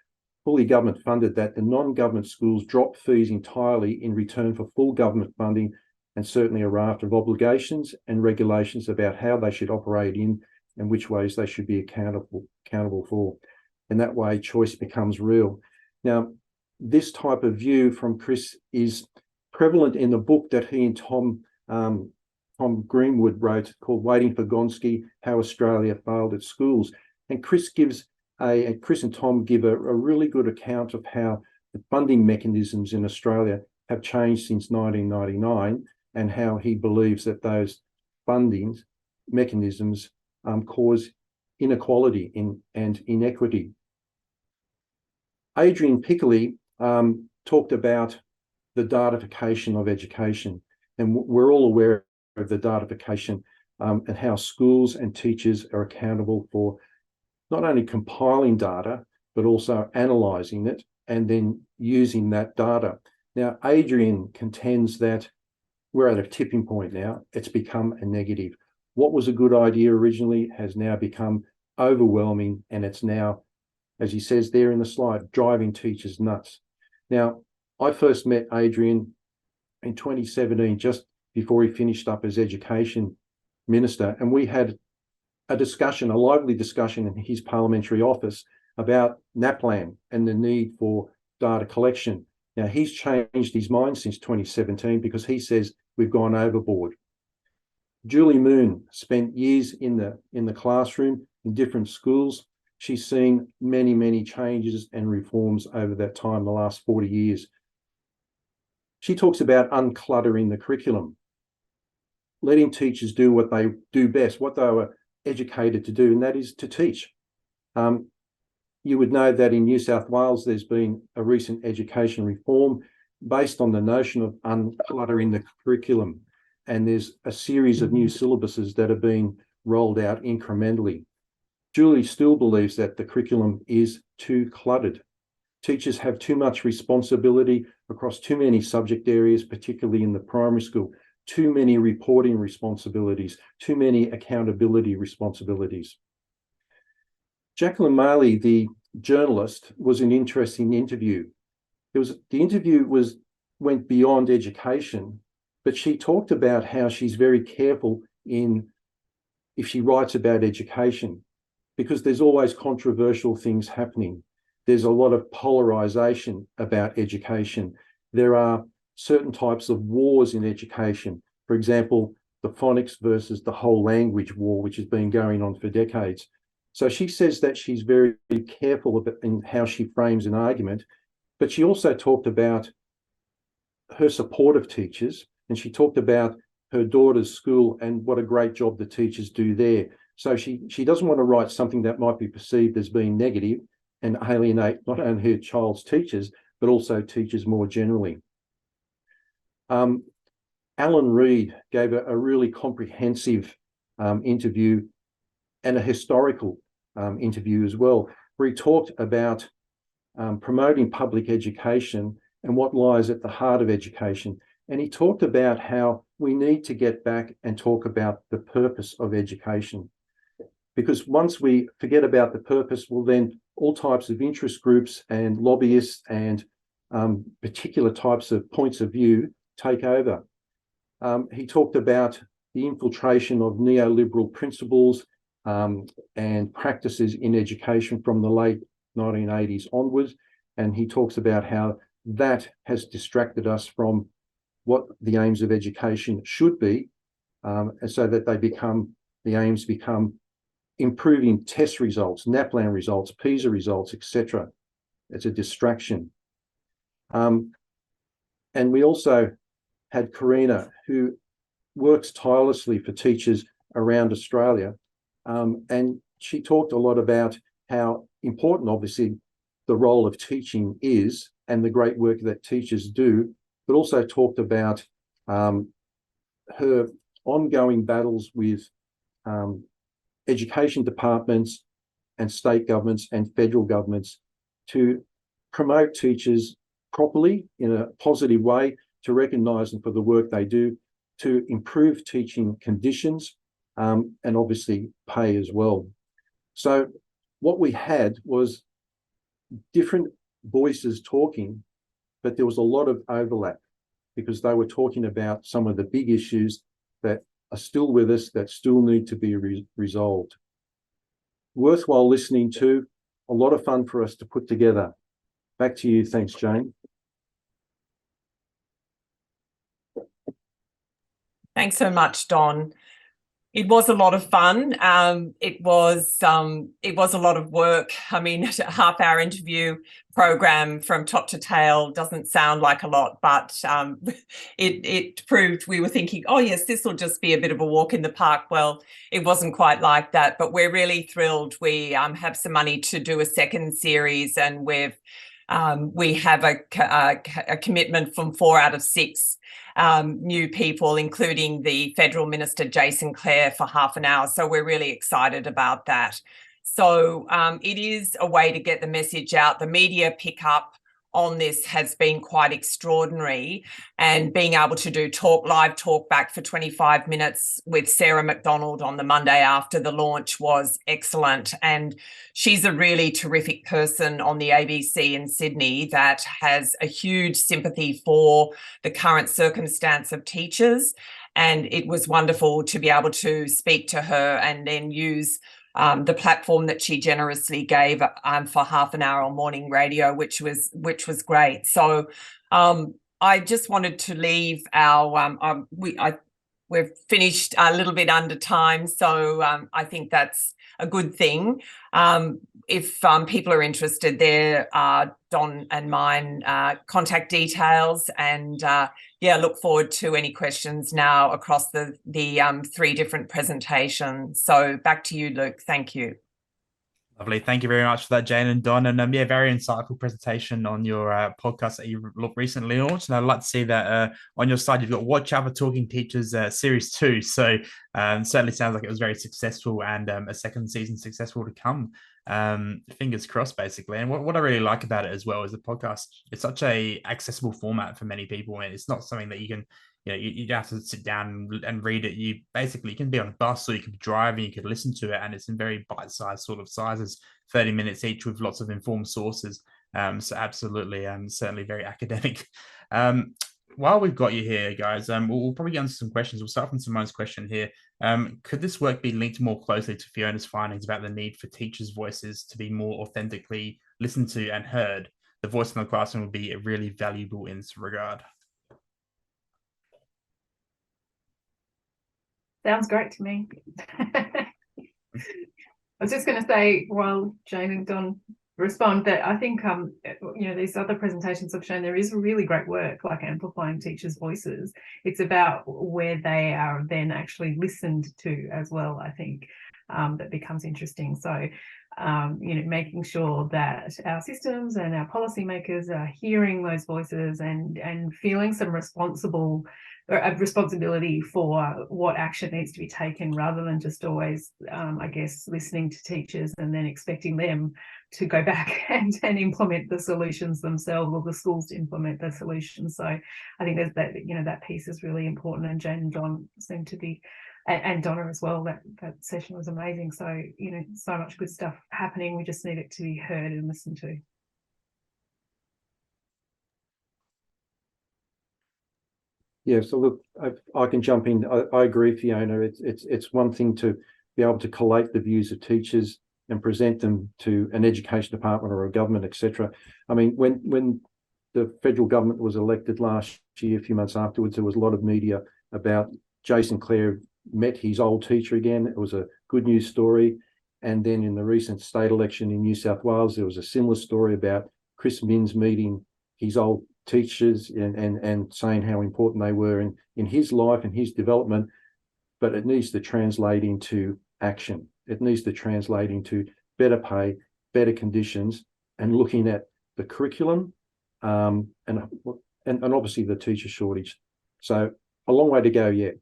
Speaker 4: fully government funded, that the non-government schools drop fees entirely in return for full government funding, and certainly a raft of obligations and regulations about how they should operate in and which ways they should be accountable for. And that way choice becomes real. Now, this type of view from Chris is prevalent in the book that he and Tom Greenwood wrote called Waiting for Gonski, How Australia Failed at Schools. And Chris and Tom give a really good account of how the funding mechanisms in Australia have changed since 1999, and how he believes that those funding mechanisms cause inequality and inequity. Adrian Piccoli talked about the datification of education, and we're all aware of the datification and how schools and teachers are accountable for not only compiling data, but also analysing it and then using that data. Now, Adrian contends that we're at a tipping point now. It's become a negative. What was a good idea originally has now become overwhelming, and it's now, as he says there in the slide, driving teachers nuts. Now, I first met Adrian in 2017, just before he finished up as Education Minister, and we had a lively discussion in his parliamentary office about NAPLAN and the need for data collection. Now, he's changed his mind since 2017 because he says we've gone overboard. Julie Moon spent years in the classroom in different schools. She's seen many, many changes and reforms over that time, the last 40 years. She talks about uncluttering the curriculum. letting teachers do what they do best, what they were educated to do, and that is to teach. You would know that in New South Wales, there's been a recent education reform based on the notion of uncluttering the curriculum. And there's a series of new syllabuses that are being rolled out incrementally. Julie still believes that the curriculum is too cluttered. Teachers have too much responsibility across too many subject areas, particularly in the primary school, too many reporting responsibilities, too many accountability responsibilities. Jacqueline Maley, the journalist, was an interesting interview. The interview went beyond education, but she talked about how she's very careful if she writes about education, because there's always controversial things happening. There's a lot of polarization about education. There are certain types of wars in education. For example, the phonics versus the whole language war, which has been going on for decades. So she says that she's very careful in how she frames an argument, but she also talked about her support of teachers, and she talked about her daughter's school and what a great job the teachers do there. So she doesn't want to write something that might be perceived as being negative and alienate not only her child's teachers, but also teachers more generally. Alan Reid gave a really comprehensive interview and a historical interview as well, where he talked about promoting public education and what lies at the heart of education. And he talked about how we need to get back and talk about the purpose of education. Because once we forget about the purpose, well, then all types of interest groups and lobbyists and particular types of points of view take over. He talked about the infiltration of neoliberal principles and practices in education from the late 1980s onwards. And he talks about how that has distracted us from what the aims of education should be, and so that the aims become improving test results, NAPLAN results, PISA results, etc. It's a distraction. And we also had Karina, who works tirelessly for teachers around Australia. And she talked a lot about how important, obviously, the role of teaching is and the great work that teachers do, but also talked about her ongoing battles with education departments and state governments and federal governments to promote teachers properly in a positive way, to recognise them for the work they do, to improve teaching conditions, and obviously pay as well. So what we had was different voices talking, but there was a lot of overlap because they were talking about some of the big issues that are still with us, that still need to be resolved. Worthwhile listening to, a lot of fun for us to put together. Back to you. Thanks, Jane.
Speaker 5: Thanks so much, Don. It was a lot of fun. It was a lot of work. I mean, a half-hour interview program from top to tail doesn't sound like a lot, but it proved we were thinking, oh yes, this will just be a bit of a walk in the park. Well, it wasn't quite like that, but we're really thrilled. We have some money to do a second series, and we have a commitment from 4 out of 6 new people, including the Federal Minister Jason Clare, for half an hour. So we're really excited about that. So it is a way to get the message out. The media pickup on this has been quite extraordinary, and being able to do live talk back for 25 minutes with Sarah McDonald on the Monday after the launch was excellent. And she's a really terrific person on the ABC in Sydney that has a huge sympathy for the current circumstance of teachers. And it was wonderful to be able to speak to her and then use the platform that she generously gave for half an hour on morning radio, which was great. So I just wanted to leave we've finished a little bit under time, so I think that's a good thing. If people are interested, there are Don and mine contact details, and look forward to any questions now across the 3 different presentations. So back to you, Luke. Thank you.
Speaker 1: Lovely. Thank you very much for that, Jane and Don. And very insightful presentation on your podcast that you recently launched. And I'd like to see that on your side, you've got Watch Out for Talking Teachers Series 2. So certainly sounds like it was very successful, and a second season successful to come. Fingers crossed, basically. And what I really like about it as well is the podcast. It's such a accessible format for many people, and it's not something that you can, you don't have to sit down and read it. You can be on a bus, or you can be driving, you could listen to it, and it's in very bite-sized sort of sizes, 30 minutes each, with lots of informed sources. So absolutely, certainly very academic. While we've got you here, guys, we'll probably get into some questions. We'll start from Simone's question here. Could this work be linked more closely to Fiona's findings about the need for teachers' voices to be more authentically listened to and heard? The voice in the classroom would be really valuable in this regard.
Speaker 2: Sounds great to me. I was just going to say, while Jane and Don respond, that I think these other presentations have shown there is really great work like amplifying teachers' voices. It's about where they are then actually listened to as well, I think, that becomes interesting. So making sure that our systems and our policymakers are hearing those voices and feeling some responsibility for what action needs to be taken, rather than just always, listening to teachers and then expecting them to go back and implement the solutions themselves, or the schools to implement the solutions. So I think there's that, that piece is really important, and Jane and Don seem to be, and Donna as well, that session was amazing. So, so much good stuff happening. We just need it to be heard and listened to.
Speaker 4: Yeah, so look, I can jump in. I agree, Fiona. It's one thing to be able to collate the views of teachers and present them to an education department or a government, etc. I mean, when the federal government was elected last year, a few months afterwards, there was a lot of media about Jason Clare met his old teacher again. It was a good news story. And then in the recent state election in New South Wales, there was a similar story about Chris Minns meeting his old teachers and saying how important they were in his life and his development. But it needs to translate into action. It needs to translate into better pay, better conditions, and looking at the curriculum and obviously the teacher shortage. So a long way to go yet.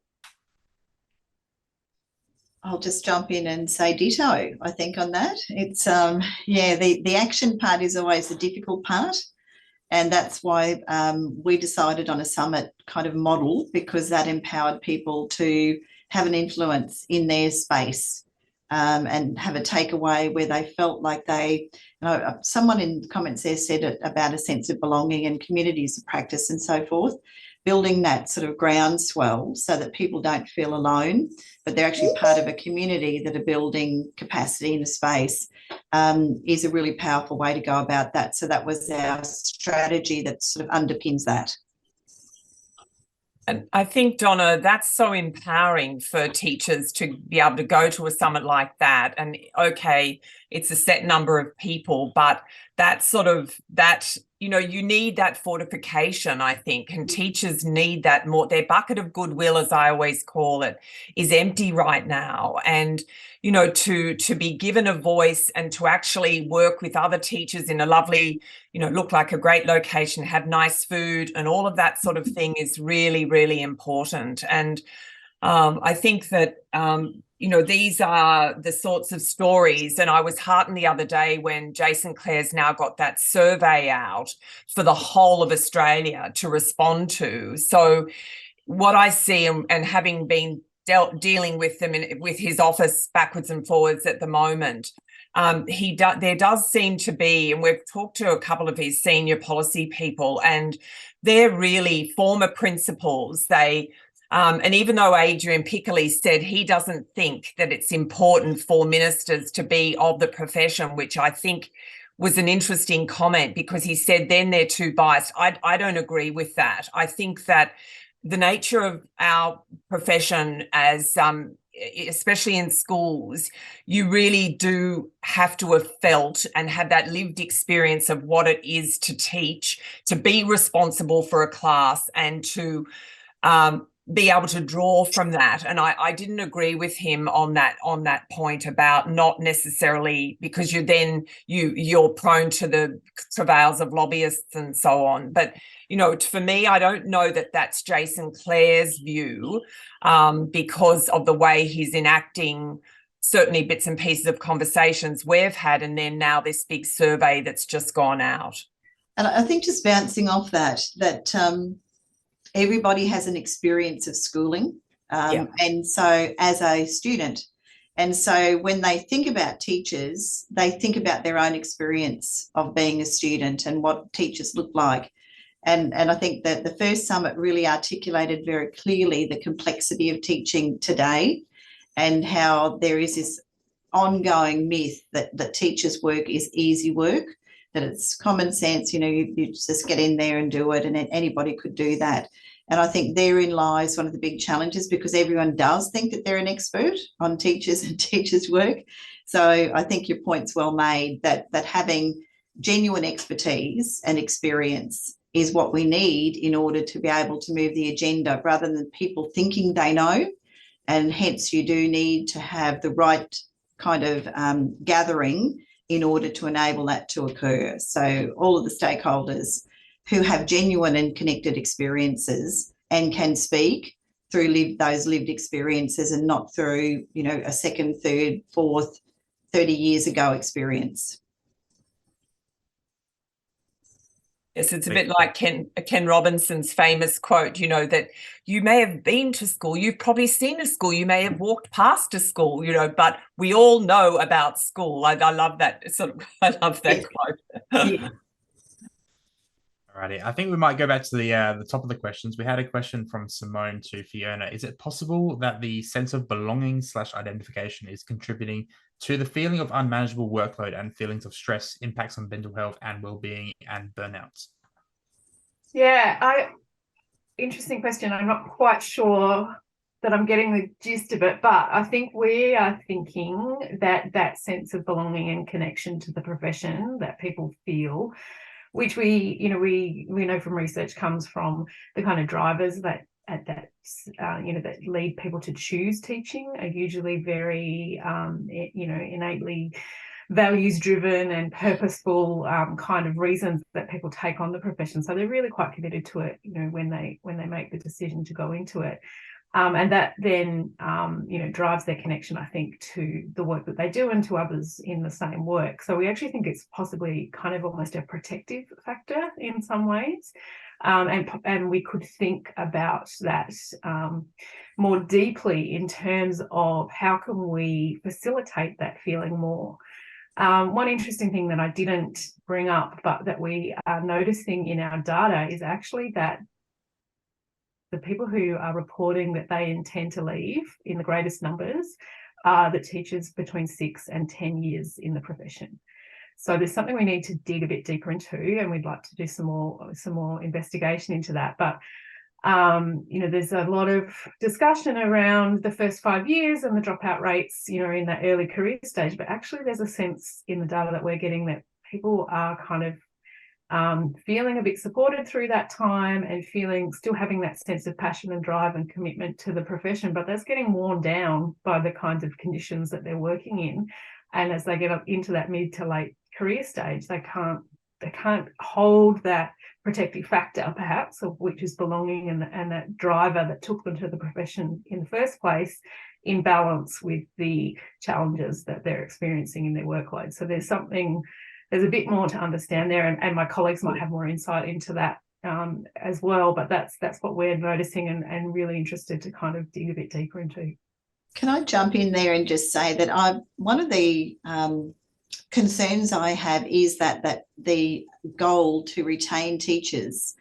Speaker 3: I'll just jump in and say ditto, I think, on that. It's the action part is always the difficult part. And that's why we decided on a summit kind of model, because that empowered people to have an influence in their space and have a takeaway where they felt like someone in comments there said it about a sense of belonging and communities of practice and so forth, building that sort of groundswell so that people don't feel alone, but they're actually part of a community that are building capacity in a space, is a really powerful way to go about that. So that was our strategy that sort of underpins that.
Speaker 5: And I think, Donna, that's so empowering for teachers to be able to go to a summit like that. And okay, it's a set number of people, but you need that fortification, I think, and teachers need that more. Their bucket of goodwill, as I always call it, is empty right now. And, to be given a voice and to actually work with other teachers in a lovely, look like a great location, have nice food and all of that sort of thing is really, really important. And I think that, these are the sorts of stories. And I was heartened the other day when Jason Clare's now got that survey out for the whole of Australia to respond to. So what I see, and having been dealing with them with his office backwards and forwards at the moment, there does seem to be, and we've talked to a couple of his senior policy people, and they're really former principals. And even though Adrian Piccoli said he doesn't think that it's important for ministers to be of the profession, which I think was an interesting comment, because he said then they're too biased. I don't agree with that. I think that the nature of our profession as especially in schools, you really do have to have felt and have that lived experience of what it is to teach, to be responsible for a class, and to be able to draw from that. And I didn't agree with him on that point about not necessarily, because you're prone to the travails of lobbyists and so on. But, you know, for me, I don't know that that's Jason Clare's view, because of the way he's enacting certainly bits and pieces of conversations we've had, and then now this big survey that's just gone out.
Speaker 3: And I think just bouncing off that everybody has an experience of schooling. And so as a student, and so when they think about teachers, they think about their own experience of being a student and what teachers look like. And I think that the first summit really articulated very clearly the complexity of teaching today, and how there is this ongoing myth that teachers' work is easy work, that it's common sense, you know, you just get in there and do it, and anybody could do that. And I think therein lies one of the big challenges, because everyone does think that they're an expert on teachers and teachers' work. So I think your point's well made, that having genuine expertise and experience is what we need in order to be able to move the agenda, rather than people thinking they know. And hence you do need to have the right kind of gathering in order to enable that to occur. So all of the stakeholders who have genuine and connected experiences and can speak through those lived experiences, and not through, you know, a second, third, fourth, 30 years ago experience.
Speaker 5: Yes, it's a bit like Ken Robinson's famous quote, you know, that you may have been to school, you've probably seen a school, you may have walked past a school, you know, but we all know about school. I love that. I love that quote.
Speaker 3: Yeah.
Speaker 1: Alrighty, I think we might go back to the top of the questions. We had a question from Simone to Fiona. Is it possible that the sense of belonging / identification is contributing to the feeling of unmanageable workload and feelings of stress, impacts on mental health and well-being, and burnouts?
Speaker 2: Yeah, interesting question. I'm not quite sure that I'm getting the gist of it, but I think we are thinking that sense of belonging and connection to the profession that people feel, which we know from research comes from the kind of drivers that lead people to choose teaching, are usually very innately values driven and purposeful kind of reasons that people take on the profession. So they're really quite committed to it, you know, when they make the decision to go into it. And that then, drives their connection, I think, to the work that they do and to others in the same work. So we actually think it's possibly kind of almost a protective factor in some ways. And we could think about that more deeply in terms of how can we facilitate that feeling more. One interesting thing that I didn't bring up, but that we are noticing in our data, is actually that the people who are reporting that they intend to leave in the greatest numbers are the teachers between 6 and 10 years in the profession. So there's something we need to dig a bit deeper into, and we'd like to do some more investigation into that. But there's a lot of discussion around the first 5 years and the dropout rates, you know, in that early career stage. But actually, there's a sense in the data that we're getting that people are kind of feeling a bit supported through that time, and still having that sense of passion and drive and commitment to the profession, but that's getting worn down by the kinds of conditions that they're working in. And as they get up into that mid to late career stage, they can't hold that protective factor, perhaps, of which is belonging and that driver that took them to the profession in the first place, in balance with the challenges that they're experiencing in their workload. So there's a bit more to understand there, and my colleagues might have more insight into that as well, but that's what we're noticing and really interested to kind of dig a bit deeper into.
Speaker 3: Can I jump in there and just say that one of the concerns I have is that the goal to retain teachers,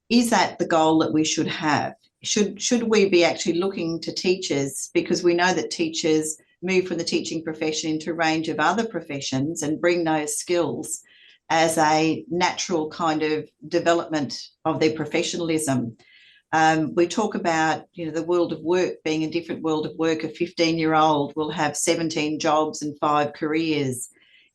Speaker 3: is that the goal that we should have? Should we be actually looking to teachers, because we know that teachers move from the teaching profession into a range of other professions and bring those skills as a natural kind of development of their professionalism. We talk about, the world of work being a different world of work. A 15-year-old will have 17 jobs and 5 careers.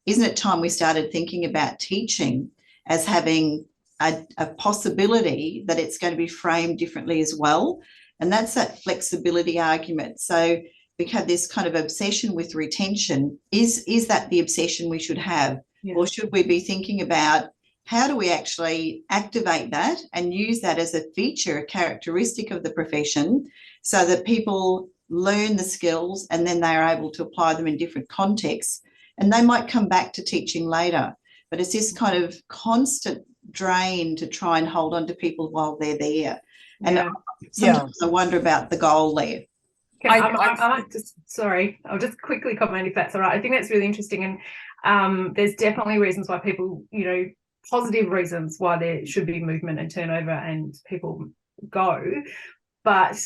Speaker 3: Isn't it time we started thinking about teaching as having a possibility that it's going to be framed differently as well? And that's that flexibility argument. So we have this kind of obsession with retention. Is that the obsession we should have?
Speaker 2: Yeah.
Speaker 3: Or should we be thinking about how do we actually activate that and use that as a feature, a characteristic of the profession, so that people learn the skills and then they are able to apply them in different contexts, and they might come back to teaching later. But it's this kind of constant drain to try and hold on to people while they're there. And
Speaker 2: Yeah.
Speaker 3: sometimes I wonder about the goal there.
Speaker 2: I'll just quickly comment if that's all right. I think that's really interesting, and there's definitely reasons why people, positive reasons why there should be movement and turnover and people go. But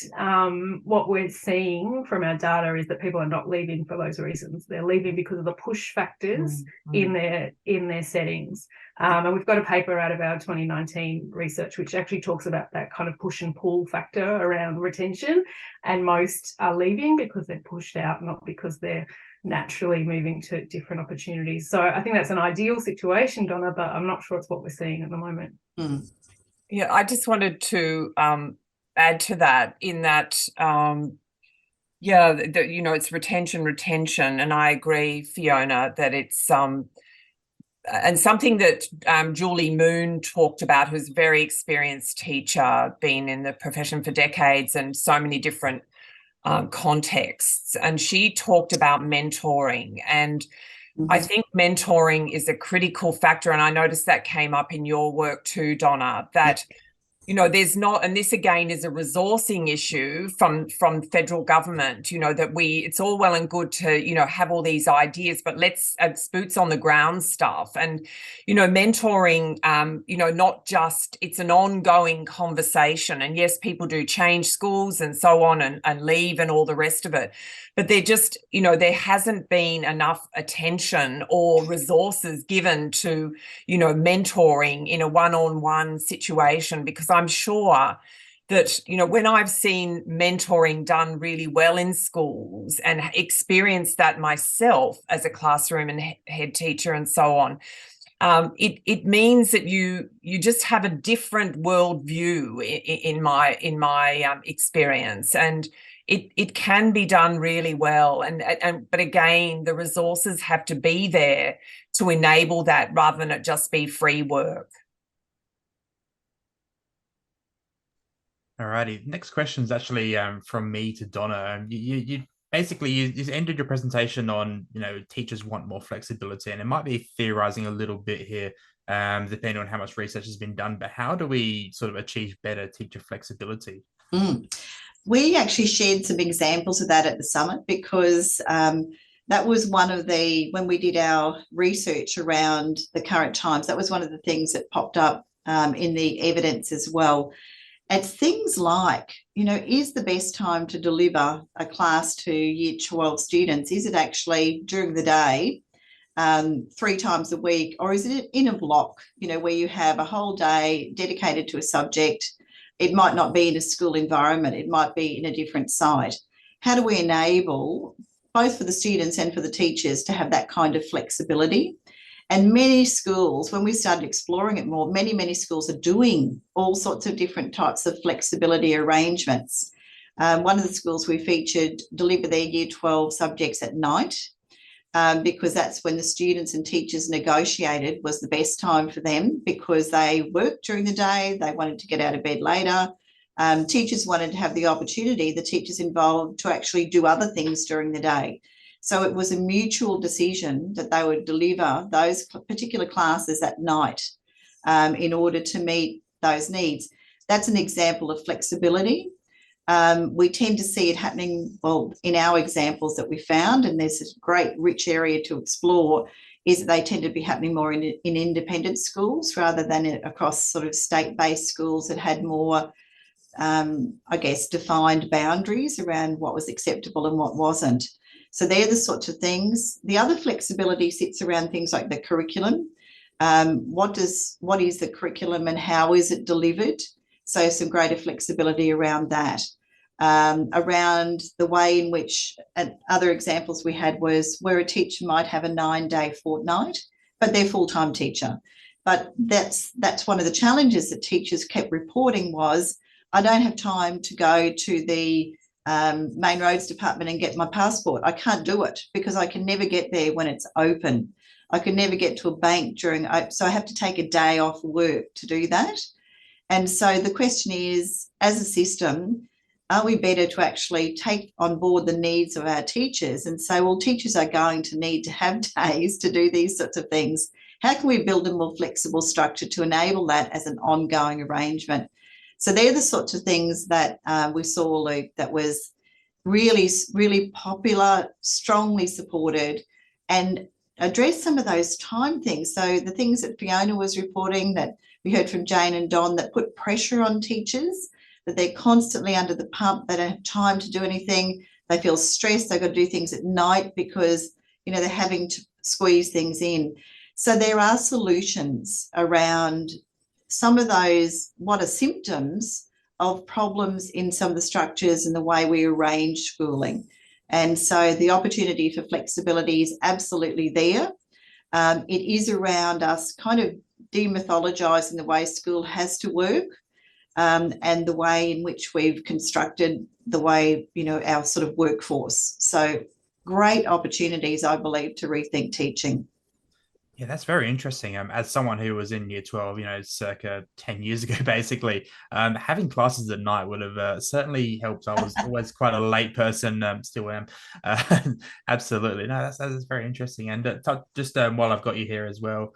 Speaker 2: what we're seeing from our data is that people are not leaving for those reasons. They're leaving because of the push factors in their settings. And we've got a paper out of our 2019 research which actually talks about that kind of push and pull factor around retention. And most are leaving because they're pushed out, not because they're naturally moving to different opportunities. So I think that's an ideal situation, Donna, but I'm not sure it's what we're seeing at the moment.
Speaker 5: Yeah, I just wanted to add to that in that, it's retention. And I agree, Fiona, that it's, and something that Julie Moon talked about, who's a very experienced teacher, been in the profession for decades and so many different contexts. And she talked about mentoring. And I think mentoring is a critical factor. And I noticed that came up in your work too, Donna, that there's not, and this again is a resourcing issue from federal government, that it's all well and good to, have all these ideas, but let's boots on the ground stuff. And, mentoring, not just, it's an ongoing conversation. And yes, people do change schools and so on and leave and all the rest of it. But they're just, there hasn't been enough attention or resources given to, mentoring in a one-on-one situation, because I'm sure that, when I've seen mentoring done really well in schools and experienced that myself as a classroom and head teacher and so on, it means that you just have a different worldview in my experience, and it can be done really well. But again, the resources have to be there to enable that rather than it just be free work.
Speaker 1: Alrighty, next question is actually from me to Donna. You ended your presentation on, teachers want more flexibility, and it might be theorizing a little bit here, depending on how much research has been done, but how do we sort of achieve better teacher flexibility?
Speaker 3: We actually shared some examples of that at the summit, because that was one of when we did our research around the current times, that was one of the things that popped up in the evidence as well. It's things like, is the best time to deliver a class to year 12 students? Is it actually during the day, 3 times a week, or is it in a block, where you have a whole day dedicated to a subject? It might not be in a school environment. It might be in a different site. How do we enable, both for the students and for the teachers, to have that kind of flexibility? And many schools, when we started exploring it more, many schools are doing all sorts of different types of flexibility arrangements. One of the schools we featured deliver their year 12 subjects at night, because that's when the students and teachers negotiated was the best time for them, because they worked during the day, they wanted to get out of bed later. Teachers wanted to have the opportunity, the teachers involved, to actually do other things during the day. So it was a mutual decision that they would deliver those particular classes at night in order to meet those needs. That's an example of flexibility. We tend to see it happening, well, in our examples that we found, and there's a great rich area to explore, is that they tend to be happening more in independent schools rather than across sort of state-based schools that had more, defined boundaries around what was acceptable and what wasn't. So they're the sorts of things. The other flexibility sits around things like the curriculum. What is the curriculum and how is it delivered? So some greater flexibility around that. Around the way in which other examples we had was where a teacher might have a 9-day fortnight, but they're full-time teacher. But that's one of the challenges that teachers kept reporting was, I don't have time to go to the main roads department and get my passport. I can't do it because I can never get there when it's open. I can never get to a bank so I have to take a day off work to do that. And so the question is, as a system, are we better to actually take on board the needs of our teachers and say, well, teachers are going to need to have days to do these sorts of things. How can we build a more flexible structure to enable that as an ongoing arrangement? So they're the sorts of things that we saw, Luke, that was really, really popular, strongly supported, and address some of those time things. So the things that Fiona was reporting, that we heard from Jane and Don, that put pressure on teachers, that they're constantly under the pump, they don't have time to do anything, they feel stressed, they've got to do things at night because, you know, they're having to squeeze things in. So there are solutions around some of those, what are symptoms of problems in some of the structures and the way we arrange schooling. And so the opportunity for flexibility is absolutely there. It is around us kind of demythologizing the way school has to work, and the way in which we've constructed the way, you know, our sort of workforce. So great opportunities, I believe, to rethink teaching.
Speaker 1: Yeah, that's very interesting. As someone who was in year 12, you know, circa 10 years ago, basically, having classes at night would have certainly helped. I was always quite a late person, still am. Absolutely. No, that's very interesting. And just while I've got you here as well,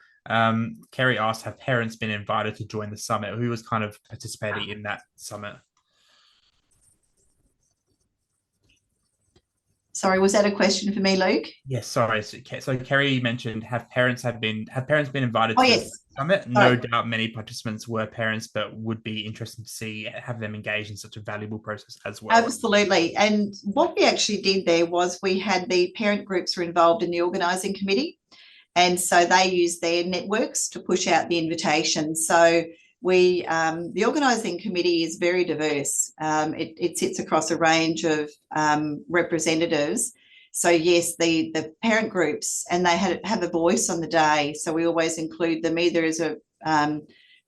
Speaker 1: Kerry asked, have parents been invited to join the summit? Who was kind of participating in that summit?
Speaker 3: Sorry, was that a question for me, Luke?
Speaker 1: Yes, sorry. So Kerry mentioned, have parents been invited
Speaker 3: Oh,
Speaker 1: to
Speaker 3: yes.
Speaker 1: the summit?
Speaker 3: Sorry.
Speaker 1: No doubt many participants were parents, but would be interesting to have them engage in such a valuable process as well.
Speaker 3: Absolutely. And what we actually did there was we had the parent groups were involved in the organising committee. And so they used their networks to push out the invitation. So the organising committee is very diverse. It sits across a range of representatives. So yes, the parent groups, and they have a voice on the day. So we always include them either as a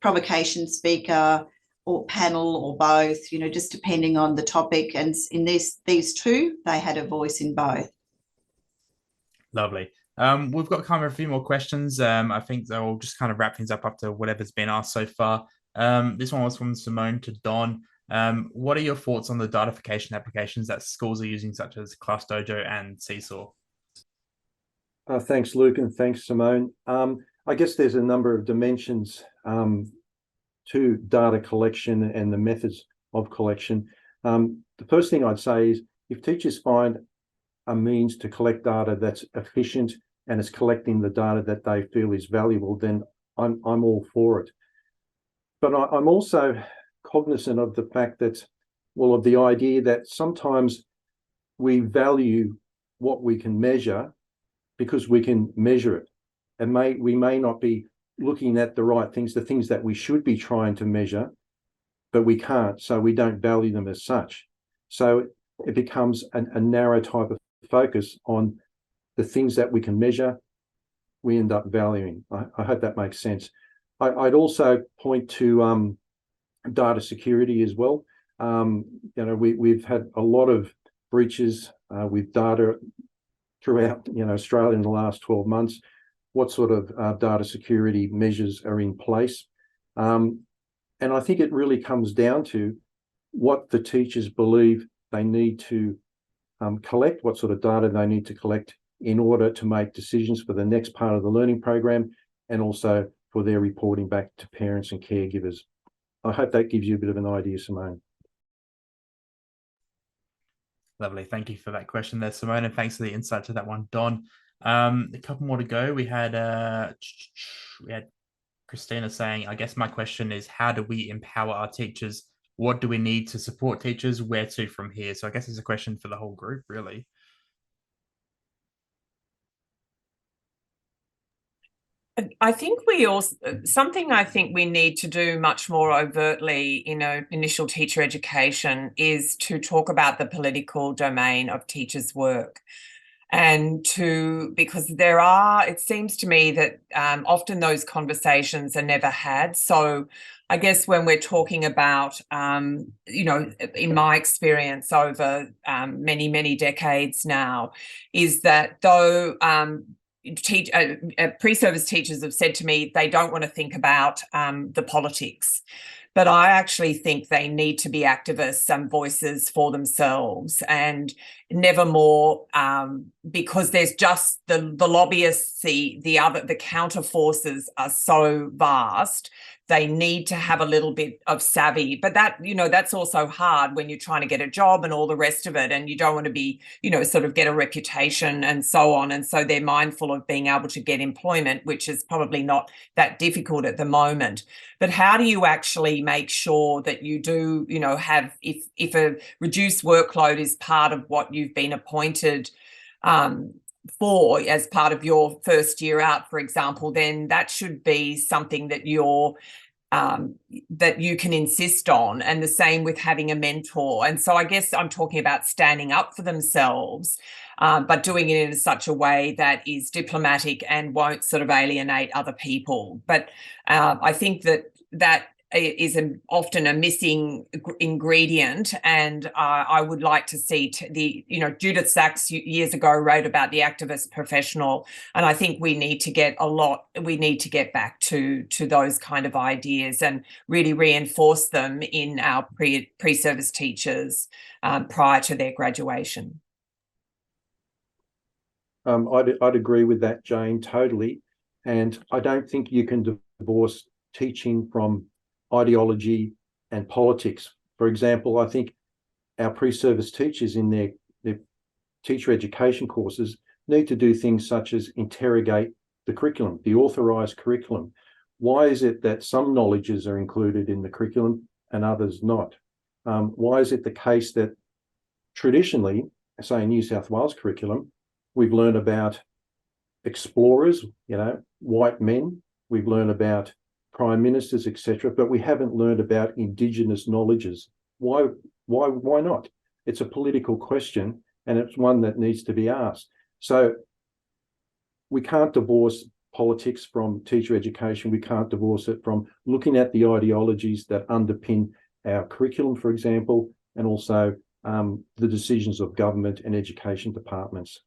Speaker 3: provocation speaker or panel or both, you know, just depending on the topic. And in these two, they had a voice in both.
Speaker 1: Lovely. We've got kind of a few more questions. I think they'll just kind of wrap things up to whatever's been asked so far. This one was from Simone to Don. What are your thoughts on the datification applications that schools are using, such as ClassDojo and Seesaw?
Speaker 4: Thanks, Luke, and thanks, Simone. I guess there's a number of dimensions to data collection and the methods of collection. The first thing I'd say is if teachers find a means to collect data that's efficient and is collecting the data that they feel is valuable, then I'm all for it. But I'm also cognizant of the fact that, well, of the idea that sometimes we value what we can measure because we can measure it. And we may not be looking at the right things, the things that we should be trying to measure, but we can't, so we don't value them as such. So it becomes a narrow type of focus on the things that we can measure, we end up valuing. I hope that makes sense. I'd also point to data security as well. You know, we've had a lot of breaches with data throughout, you know, Australia in the last 12 months. What sort of data security measures are in place? And I think it really comes down to what the teachers believe they need to collect, what sort of data they need to collect in order to make decisions for the next part of the learning program, and also for their reporting back to parents and caregivers. I hope that gives you a bit of an idea, Simone.
Speaker 1: Lovely. Thank you for that question there, Simone, and thanks for the insight to that one, Don. A couple more to go. We had Christina saying, I guess my question is, how do we empower our teachers? What do we need to support teachers? Where to from here? So I guess it's a question for the whole group, really.
Speaker 5: I think we also, something I think we need to do much more overtly in initial teacher education is to talk about the political domain of teachers' work. And because it seems to me that often those conversations are never had. So I guess when we're talking about, in my experience over many, many decades now, is that though pre-service teachers have said to me they don't want to think about the politics, but I actually think they need to be activists and voices for themselves, and never more because there's just the lobbyists, the counter forces are so vast. They need to have a little bit of savvy, but that's also hard when you're trying to get a job and all the rest of it, and you don't want to be, sort of get a reputation and so on. And so they're mindful of being able to get employment, which is probably not that difficult at the moment. But how do you actually make sure that you do, have, if a reduced workload is part of what you've been appointed for as part of your first year out, for example, then that should be something that that you can insist on, and the same with having a mentor. And so I guess I'm talking about standing up for themselves, but doing it in such a way that is diplomatic and won't sort of alienate other people. But I think that is often a missing ingredient, and I would like to see Judith Sachs years ago wrote about the activist professional, and I think we need to get back to those kind of ideas and really reinforce them in our pre-service teachers prior to their graduation.
Speaker 4: I'd agree with that, Jane, totally. And I don't think you can divorce teaching from ideology and politics. For example, I think our pre-service teachers in their teacher education courses need to do things such as interrogate the curriculum, the authorised curriculum. Why is it that some knowledges are included in the curriculum and others not? Why is it the case that traditionally, say in New South Wales curriculum, we've learned about explorers, white men, we've learned about prime ministers, etc., but we haven't learned about Indigenous knowledges. Why not? It's a political question, and it's one that needs to be asked. So we can't divorce politics from teacher education. We can't divorce it from looking at the ideologies that underpin our curriculum, for example, and also the decisions of government and education departments.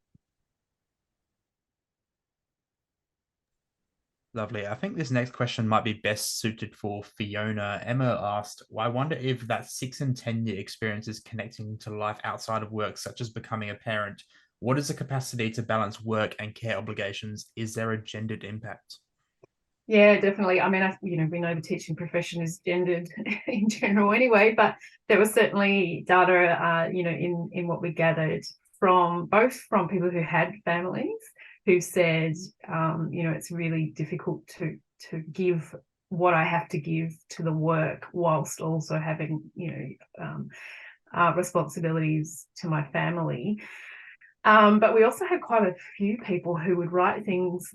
Speaker 1: Lovely. I think this next question might be best suited for Fiona. Emma asked, well, I wonder if that 6 and 10 year experience is connecting to life outside of work, such as becoming a parent. What is the capacity to balance work and care obligations? Is there a gendered impact?
Speaker 2: Yeah, definitely. I mean, we know the teaching profession is gendered in general anyway, but there was certainly data, in what we gathered from people who had families who said, it's really difficult to give what I have to give to the work whilst also having, responsibilities to my family. But we also had quite a few people who would write things,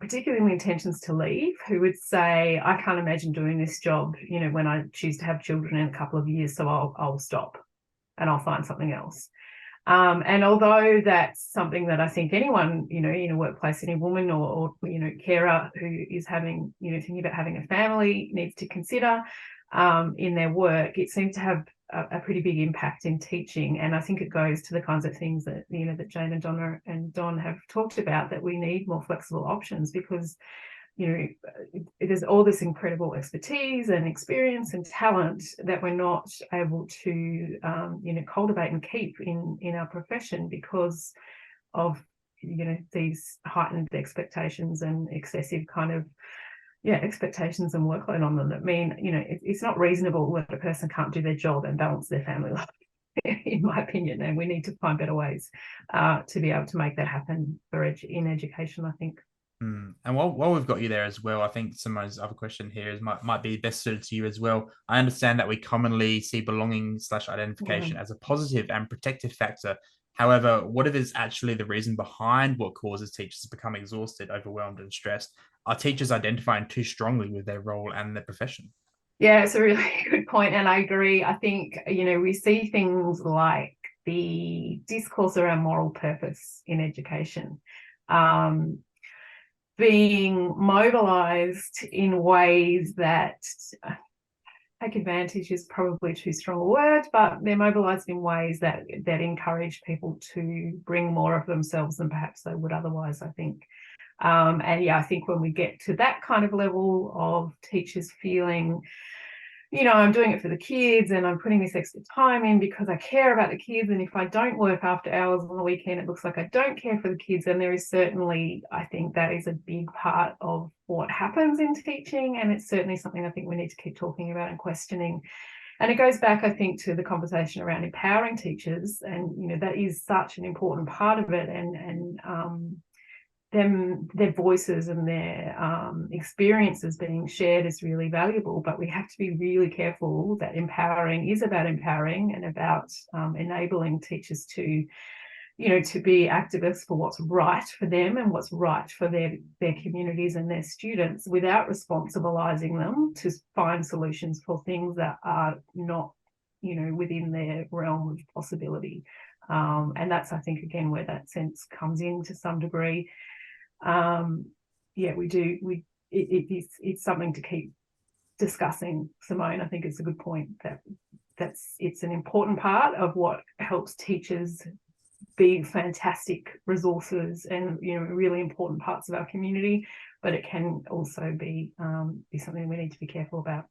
Speaker 2: particularly intentions to leave, who would say, I can't imagine doing this job, when I choose to have children in a couple of years, so I'll stop and I'll find something else. And although that's something that I think anyone, in a workplace, any woman or carer who is having, thinking about having a family needs to consider in their work, it seems to have a pretty big impact in teaching. And I think it goes to the kinds of things that, that Jane and Donna and Don have talked about, that we need more flexible options, because there's all this incredible expertise and experience and talent that we're not able to, cultivate and keep in our profession because of, these heightened expectations and excessive kind of, expectations and workload on them that mean, it's not reasonable that a person can't do their job and balance their family life, in my opinion. And we need to find better ways to be able to make that happen in education, I think.
Speaker 1: And while we've got you there as well, I think Simone's other question here might be best suited to you as well. I understand that we commonly see belonging/identification as a positive and protective factor. However, what if it's actually the reason behind what causes teachers to become exhausted, overwhelmed, and stressed? are teachers identifying too strongly with their role and their profession?
Speaker 2: Yeah, it's a really good point, and I agree. I think, we see things like the discourse around moral purpose in education being mobilized in ways that take advantage is probably too strong a word, but they're mobilized in ways that encourage people to bring more of themselves than perhaps they would otherwise, I think. And yeah, I think when we get to that kind of level of teachers feeling, I'm doing it for the kids and I'm putting this extra time in because I care about the kids. And if I don't work after hours on the weekend, it looks like I don't care for the kids. And there is certainly, I think that is a big part of what happens in teaching. And it's certainly something I think we need to keep talking about and questioning. And it goes back, I think, to the conversation around empowering teachers. And, that is such an important part of it. And their voices and their experiences being shared is really valuable, but we have to be really careful that empowering is about empowering and about enabling teachers to be activists for what's right for them and what's right for their communities and their students, without responsibilizing them to find solutions for things that are not within their realm of possibility. And that's, I think, again, where that sense comes in to some degree. It's something to keep discussing, Simone. I think it's a good point it's an important part of what helps teachers be fantastic resources and really important parts of our community, but it can also be something we need to be careful about.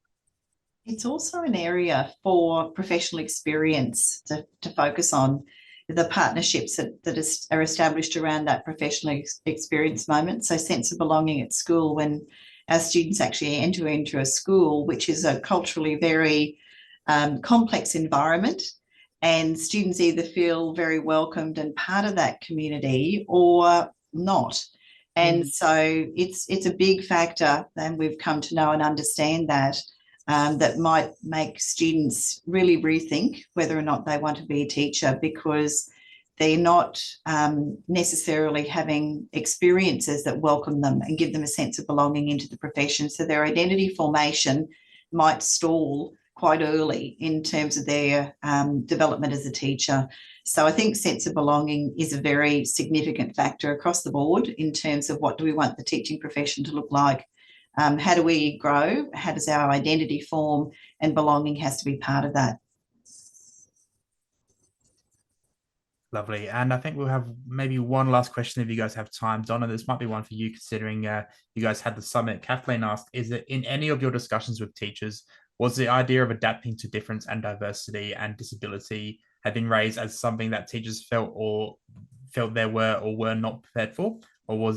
Speaker 3: It's also an area for professional experience to focus on, the partnerships that are established around that professional experience moment. So sense of belonging at school, when our students actually enter into a school, which is a culturally very complex environment, and students either feel very welcomed and part of that community or not. And so it's a big factor, and we've come to know and understand that might make students really rethink whether or not they want to be a teacher, because they're not necessarily having experiences that welcome them and give them a sense of belonging into the profession. So their identity formation might stall quite early in terms of their development as a teacher. So I think sense of belonging is a very significant factor across the board in terms of what do we want the teaching profession to look like. How do we grow? How does our identity form? And belonging has to be part of that.
Speaker 1: Lovely. And I think we'll have maybe one last question if you guys have time. Donna, this might be one for you, considering you guys had the summit. Kathleen asked, is it in any of your discussions with teachers, was the idea of adapting to difference and diversity and disability had been raised as something that teachers felt they were or were not prepared for? Or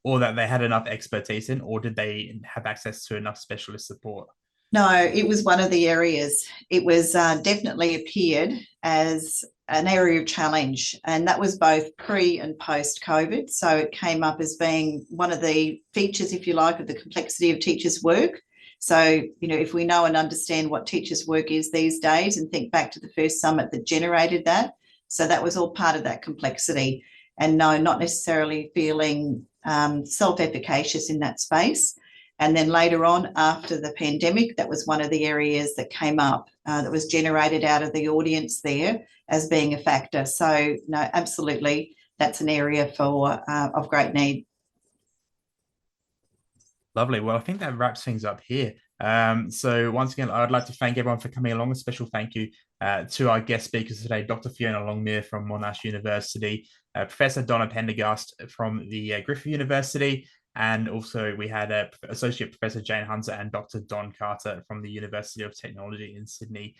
Speaker 1: or that they had enough expertise in, or did they have access to enough specialist support?
Speaker 3: No, it was one of the areas. It was definitely appeared as an area of challenge, and that was both pre and post COVID. So it came up as being one of the features, if you like, of the complexity of teachers' work. So, if we know and understand what teachers' work is these days and think back to the first summit that generated that, so that was all part of that complexity. And no, not necessarily feeling self-efficacious in that space. And then later on, after the pandemic, that was one of the areas that came up that was generated out of the audience there as being a factor. So no, absolutely, that's an area of great need.
Speaker 1: Lovely. Well, I think that wraps things up here. So once again, I'd like to thank everyone for coming along. A special thank you to our guest speakers today, Dr. Fiona Longmire from Monash University, Professor Donna Pendergast from the Griffith University, and also we had Associate Professor Jane Hunter and Dr. Don Carter from the University of Technology in Sydney.